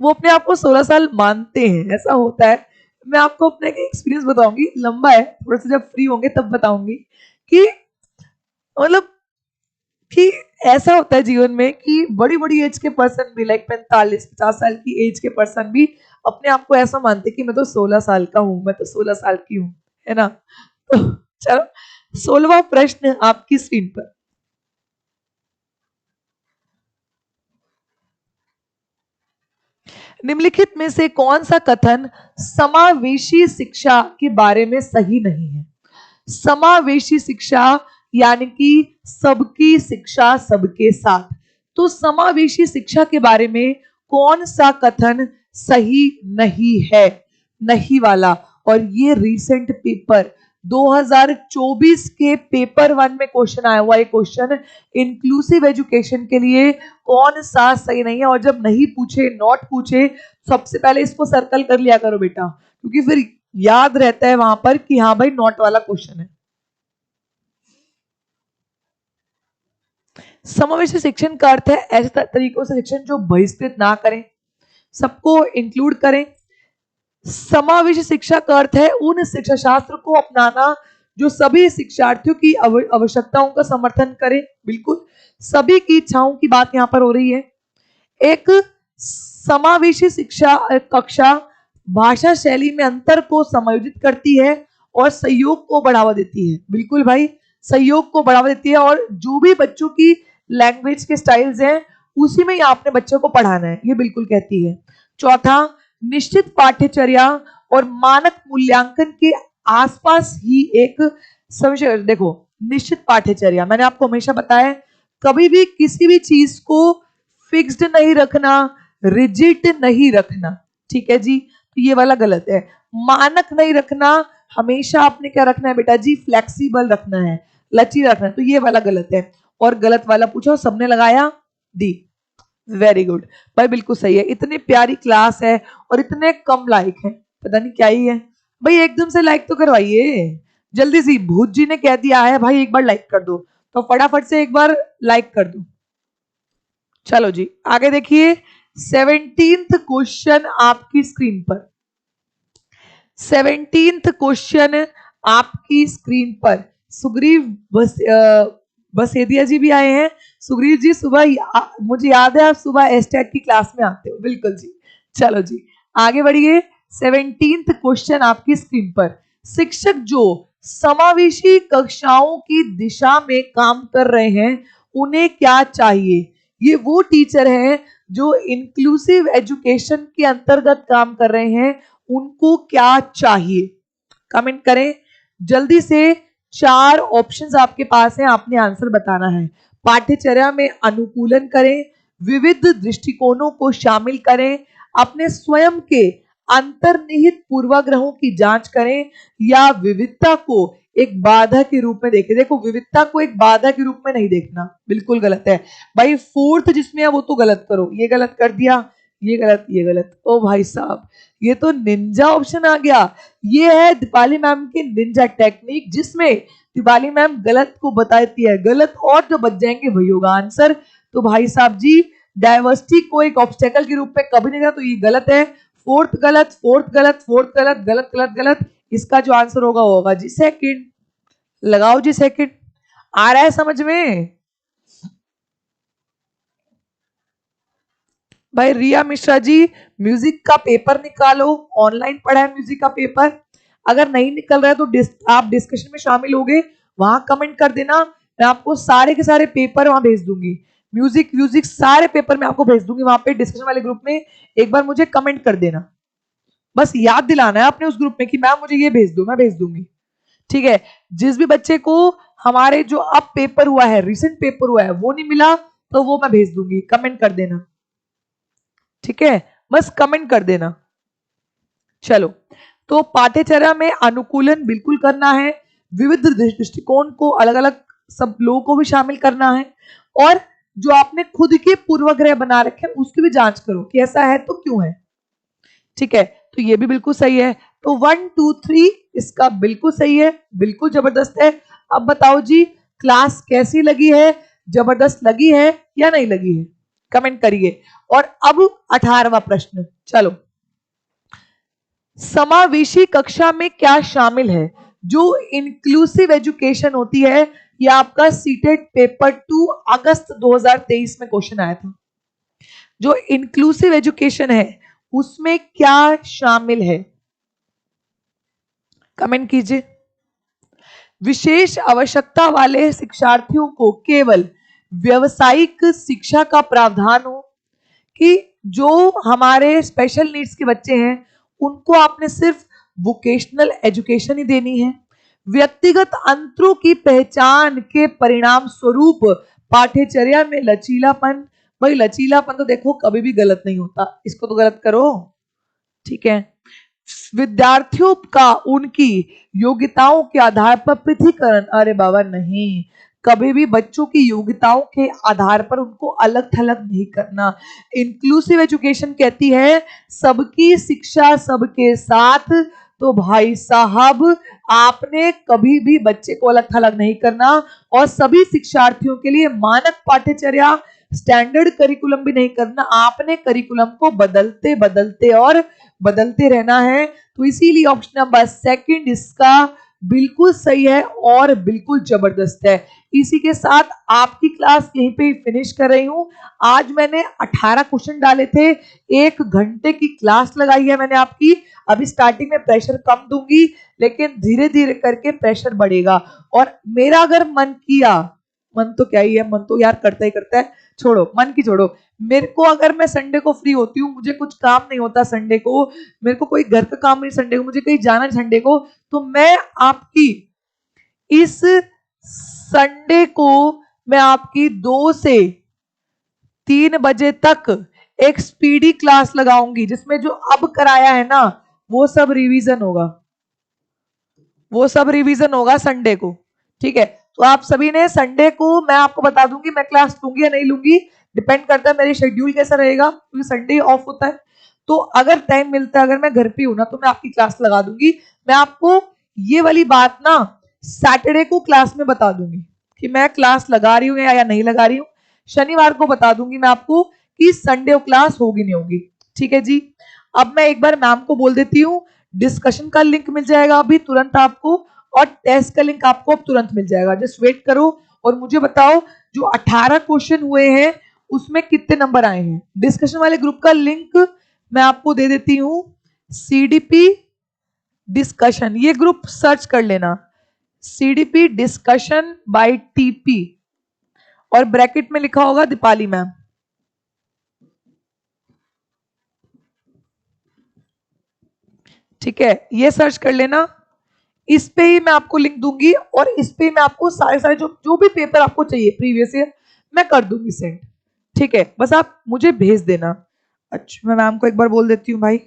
वो अपने आप को 16 साल मानते हैं, ऐसा होता है। मैं आपको अपने एक्सपीरियंस बताऊंगी, लंबा है थोड़ा सा, जब फ्री होंगे तब बताऊंगी कि मतलब कि ऐसा होता है जीवन में कि बड़ी बड़ी एज के पर्सन भी, लाइक 45-50 साल की एज के पर्सन भी अपने आप को ऐसा मानते कि मैं तो 16 साल का हूं, मैं तो 16 साल की हूं, है ना। तो चलो 16वां प्रश्न आपकी स्क्रीन पर। निम्नलिखित में से कौन सा कथन समावेशी शिक्षा के बारे में सही नहीं है। समावेशी शिक्षा यानी कि सबकी शिक्षा सबके साथ। तो समावेशी शिक्षा के बारे में कौन सा कथन सही नहीं है, नहीं वाला। और ये रीसेंट पेपर 2024 के पेपर 1 में क्वेश्चन आया हुआ है। क्वेश्चन इंक्लूसिव एजुकेशन के लिए कौन सा सही नहीं है। और जब नहीं पूछे, नॉट पूछे, सबसे पहले इसको सर्कल कर लिया करो बेटा, क्योंकि फिर याद रहता है वहां पर कि हाँ भाई नॉट वाला क्वेश्चन है। समावेशी शिक्षण का अर्थ है ऐसे तरीकों से शिक्षण जो बहिष्कृत ना करें, सबको इंक्लूड करें। समावेशी शिक्षा का अर्थ है उन शिक्षा शास्त्र को अपनाना जो सभी शिक्षार्थियों की आवश्यकताओं का समर्थन करे। बिल्कुल सभी की इच्छाओं की बात यहां पर हो रही है। एक समावेशी शिक्षा कक्षा भाषा शैली में अंतर को समायोजित करती है और सहयोग को बढ़ावा देती है। बिल्कुल भाई, सहयोग को बढ़ावा देती है। और जो भी बच्चों की लैंग्वेज के स्टाइल्स हैं उसी में आपने बच्चों को पढ़ाना है, ये बिल्कुल कहती है। चौथा, निश्चित पाठ्यचर्या और मानक मूल्यांकन के आसपास ही एक समय। देखो निश्चित पाठ्यचर्या, मैंने आपको हमेशा बताया कभी भी किसी भी चीज को फिक्स्ड नहीं रखना, रिजिड नहीं रखना, ठीक है जी। तो ये वाला गलत है। मानक नहीं रखना, हमेशा आपने क्या रखना है बेटा जी, फ्लेक्सिबल रखना है, लचीला रखना है, तो ये वाला गलत है। और गलत वाला पूछो, सबने लगाया डी। वेरी गुड भाई, बिल्कुल सही है। इतनी प्यारी क्लास है और इतने कम लाइक है, पता नहीं क्या ही है भाई। एकदम से लाइक तो करवाइए जल्दी सी। भूत जी ने कह दिया है भाई एक बार लाइक कर दो, तो फटाफट से एक बार लाइक कर दो। चलो जी आगे देखिए, 17th क्वेश्चन आपकी स्क्रीन पर। 17th क्वेश्चन आपकी स्क्रीन पर। सुग्रीव बसेदिया जी भी आए हैं। सुग्रीव जी सुबह मुझे याद है आप सुबह एस्टेट की क्लास में आते हो, बिल्कुल जी। चलो जी आगे बढ़िए, 17th क्वेश्चन आपकी स्क्रीन पर। शिक्षक जो समावेशी कक्षाओं की दिशा में काम कर रहे हैं उन्हें क्या चाहिए। ये वो टीचर हैं जो इंक्लूसिव एजुकेशन के अंतर्गत काम कर रहे हैं, उनको क्या चाहिए, कमेंट करें जल्दी से। 4 ऑप्शंस आपके पास हैं, आपने आंसर बताना है। पाठ्यचर्या में अनुकूलन करें, विविध दृष्टिकोणों को शामिल करें, अपने स्वयं के अंतर्निहित पूर्वाग्रहों की जांच करें, या विविधता को एक बाधा के रूप में देखें। देखो विविधता को एक बाधा के रूप में नहीं देखना, बिल्कुल गलत है भाई। 4th जिसमें है वो तो गलत करो, ये गलत कर दिया, ये गलत, ये गलत। ओ भाई साहब ये तो निंजा ऑप्शन आ गया। ये है दीपाली मैम की निंजा टेक्निक, जिसमें दीपाली मैम गलत को बताती है, गलत और जो बच जाएंगे वही होगा आंसर। तो भाई साहब जी डाइवर्सिटी को एक ऑब्स्टेकल के रूप में कभी नहीं था, तो ये गलत है। 4th गलत, 4th गलत, 4th गलत, गलत गलत गलत। इसका जो आंसर होगा वो होगा जी सेकंड। लगाओ जी सेकंड। आ रहा है समझ में भाई। रिया मिश्रा जी म्यूजिक का पेपर निकालो, ऑनलाइन पढ़ा है म्यूजिक का पेपर। अगर नहीं निकल रहा है तो आप डिस्कशन में शामिल हो गए, वहां कमेंट कर देना, मैं आपको सारे के सारे पेपर वहां भेज दूंगी। म्यूजिक म्यूजिक सारे पेपर मैं आपको भेज दूंगी वहां पे डिस्कशन वाले ग्रुप में। एक बार मुझे कमेंट कर देना, बस याद दिलाना है आपने उस ग्रुप में कि मैम मुझे ये भेज दो, मैं भेज दूंगी, ठीक है। जिस भी बच्चे को हमारे जो अब पेपर हुआ है, रिसेंट पेपर हुआ है, वो नहीं मिला तो वो मैं भेज दूंगी, कमेंट कर देना, ठीक है, बस कमेंट कर देना। चलो तो पाठ्यचर्या में अनुकूलन बिल्कुल करना है, विविध दृष्टिकोण को अलग अलग सब लोगों को भी शामिल करना है, और जो आपने खुद के पूर्वाग्रह बना रखे हैं उसकी भी जांच करो कि ऐसा है तो क्यों है, ठीक है। तो ये भी बिल्कुल सही है। तो 1 2 3 इसका बिल्कुल सही है, बिल्कुल जबरदस्त है। अब बताओ जी क्लास कैसी लगी है, जबरदस्त लगी है या नहीं लगी है, कमेंट करिए। और अब 18वां प्रश्न, चलो समावेशी कक्षा में क्या शामिल है। जो इंक्लूसिव एजुकेशन होती है ये आपका सीटेट पेपर 2 अगस्त 2023 में क्वेश्चन आया था। जो इंक्लूसिव एजुकेशन है उसमें क्या शामिल है, कमेंट कीजिए। विशेष आवश्यकता वाले शिक्षार्थियों को केवल व्यवसायिक शिक्षा का प्रावधान हो, कि जो हमारे स्पेशल नीड्स के बच्चे हैं उनको आपने सिर्फ वोकेशनल एजुकेशन ही देनी है। व्यक्तिगत अंतरों की पहचान के परिणाम स्वरूप पाठ्यचर्या में लचीलापन, भाई लचीलापन तो देखो कभी भी गलत नहीं होता, इसको तो गलत करो, ठीक है। विद्यार्थियों का उनकी योग्यताओं के आधार पर पृथकीकरण, अरे बाबा नहीं, कभी भी बच्चों की योग्यताओं के आधार पर उनको अलग थलग नहीं करना। इंक्लूसिव एजुकेशन कहती है सबकी शिक्षा सबके साथ, तो भाई साहब आपने कभी भी बच्चे को अलग थलग नहीं करना और सभी शिक्षार्थियों के लिए मानक पाठ्यचर्या स्टैंडर्ड करिकुलम भी नहीं करना, आपने करिकुलम को बदलते बदलते और बदलते रहना है। तो इसीलिए ऑप्शन नंबर सेकंड इसका बिल्कुल सही है और बिल्कुल जबरदस्त है। इसी के साथ आपकी क्लास यहीं पे फिनिश कर रही हूं। आज मैंने 18 क्वेश्चन डाले थे, 1 घंटे की क्लास लगाई है मैंने आपकी। अभी स्टार्टिंग में प्रेशर कम दूंगी लेकिन धीरे धीरे करके प्रेशर बढ़ेगा। और मेरा अगर मन किया, मन तो क्या ही है, मन तो यार करता ही करता है, छोड़ो मन की छोड़ो, मेरे को अगर मैं संडे को फ्री होती हूँ, मुझे कुछ काम नहीं होता संडे को, मेरे को कोई घर का काम नहीं संडे को, मुझे कहीं जाना है संडे को, तो मैं आपकी इस संडे को मैं आपकी 2 से 3 बजे तक एक स्पीडी क्लास लगाऊंगी जिसमें जो अब कराया है ना वो सब रिवीजन होगा, वो सब रिवीजन होगा संडे को, ठीक है। तो आप सभी ने संडे को मैं आपको बता दूंगी मैं क्लास लूंगी या नहीं लूंगी, डिपेंड करता है मेरी शेड्यूल कैसा रहेगा, क्योंकि संडे ऑफ होता है। तो अगर टाइम मिलता है, अगर मैं घर पे हूं ना तो मैं आपकी क्लास लगा दूंगी। मैं आपको ये वाली बात ना सैटरडे को क्लास में बता दूंगी कि मैं क्लास लगा रही हूँ या नहीं लगा रही हूँ। शनिवार को बता दूंगी मैं आपको कि संडे को क्लास होगी नहीं होगी, ठीक है जी। अब मैं एक बार मैम को बोल देती हूँ, डिस्कशन का लिंक मिल जाएगा अभी तुरंत आपको, और टेस्ट का लिंक आपको अब तुरंत मिल जाएगा। जस्ट वेट करो और मुझे बताओ जो 18 क्वेश्चन हुए हैं उसमें कितने नंबर आए हैं। डिस्कशन वाले ग्रुप का लिंक मैं आपको दे देती हूँ, सीडीपी डिस्कशन, ये ग्रुप सर्च कर लेना, सीडीपी डिस्कशन बाय टीपी, और ब्रैकेट में लिखा होगा दीपाली मैम, ठीक है, ये सर्च कर लेना। इस पे ही मैं आपको लिंक दूंगी और इस पे मैं आपको सारे सारे जो भी पेपर आपको चाहिए प्रीवियस ईयर मैं कर दूंगी सेंड, ठीक है, बस आप मुझे भेज देना। अच्छा मैं मैम को एक बार बोल देती हूँ भाई,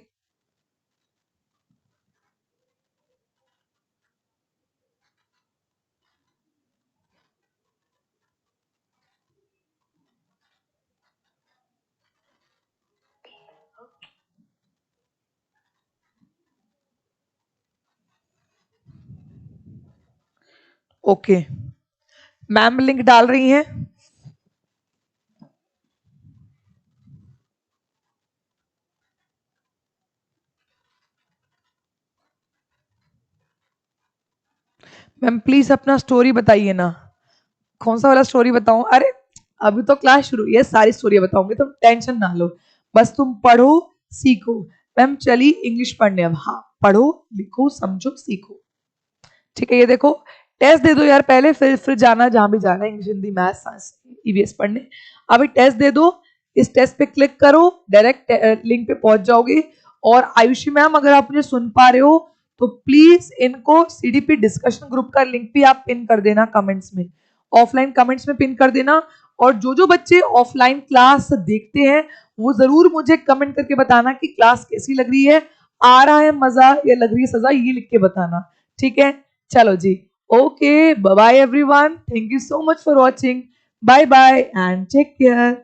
ओके मैम लिंक डाल रही हैं। मैम प्लीज अपना स्टोरी बताइए ना, कौन सा वाला स्टोरी बताऊं? अरे अभी तो क्लास शुरू, ये सारी स्टोरी बताऊंगी, तुम टेंशन ना लो, बस तुम पढ़ो सीखो। मैम चली इंग्लिश पढ़ने, अब हाँ पढ़ो लिखो समझो सीखो, ठीक है। ये देखो टेस्ट दे दो यार पहले, फिर जाना जहां भी जाना, English Hindi math science EVS पढ़ने। अभी टेस्ट दे दो, इस टेस्ट पे क्लिक करो, डायरेक्ट लिंक पे पहुंच जाओगे। और आयुषी मैम अगर आप मुझे सुन पा रहे हो तो प्लीज इनको सीडीपी डिस्कशन ग्रुप का लिंक भी आप पिन कर देना कमेंट्स में, ऑफलाइन कमेंट्स में पिन कर देना। और जो बच्चे ऑफलाइन क्लास देखते हैं वो जरूर मुझे कमेंट करके बताना कि क्लास कैसी लग रही है, आ रहा है मजा या लग रही है सजा, ये लिख के बताना, ठीक है। चलो जी, okay bye bye everyone, thank you so much for watching, bye bye and take care.